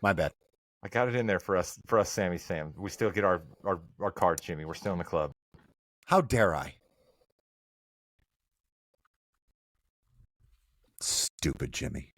My bad. I got it in there for us, Sammy Sam. We still get our cards, Jimmy. We're still in the club. How dare I? Stupid Jimmy.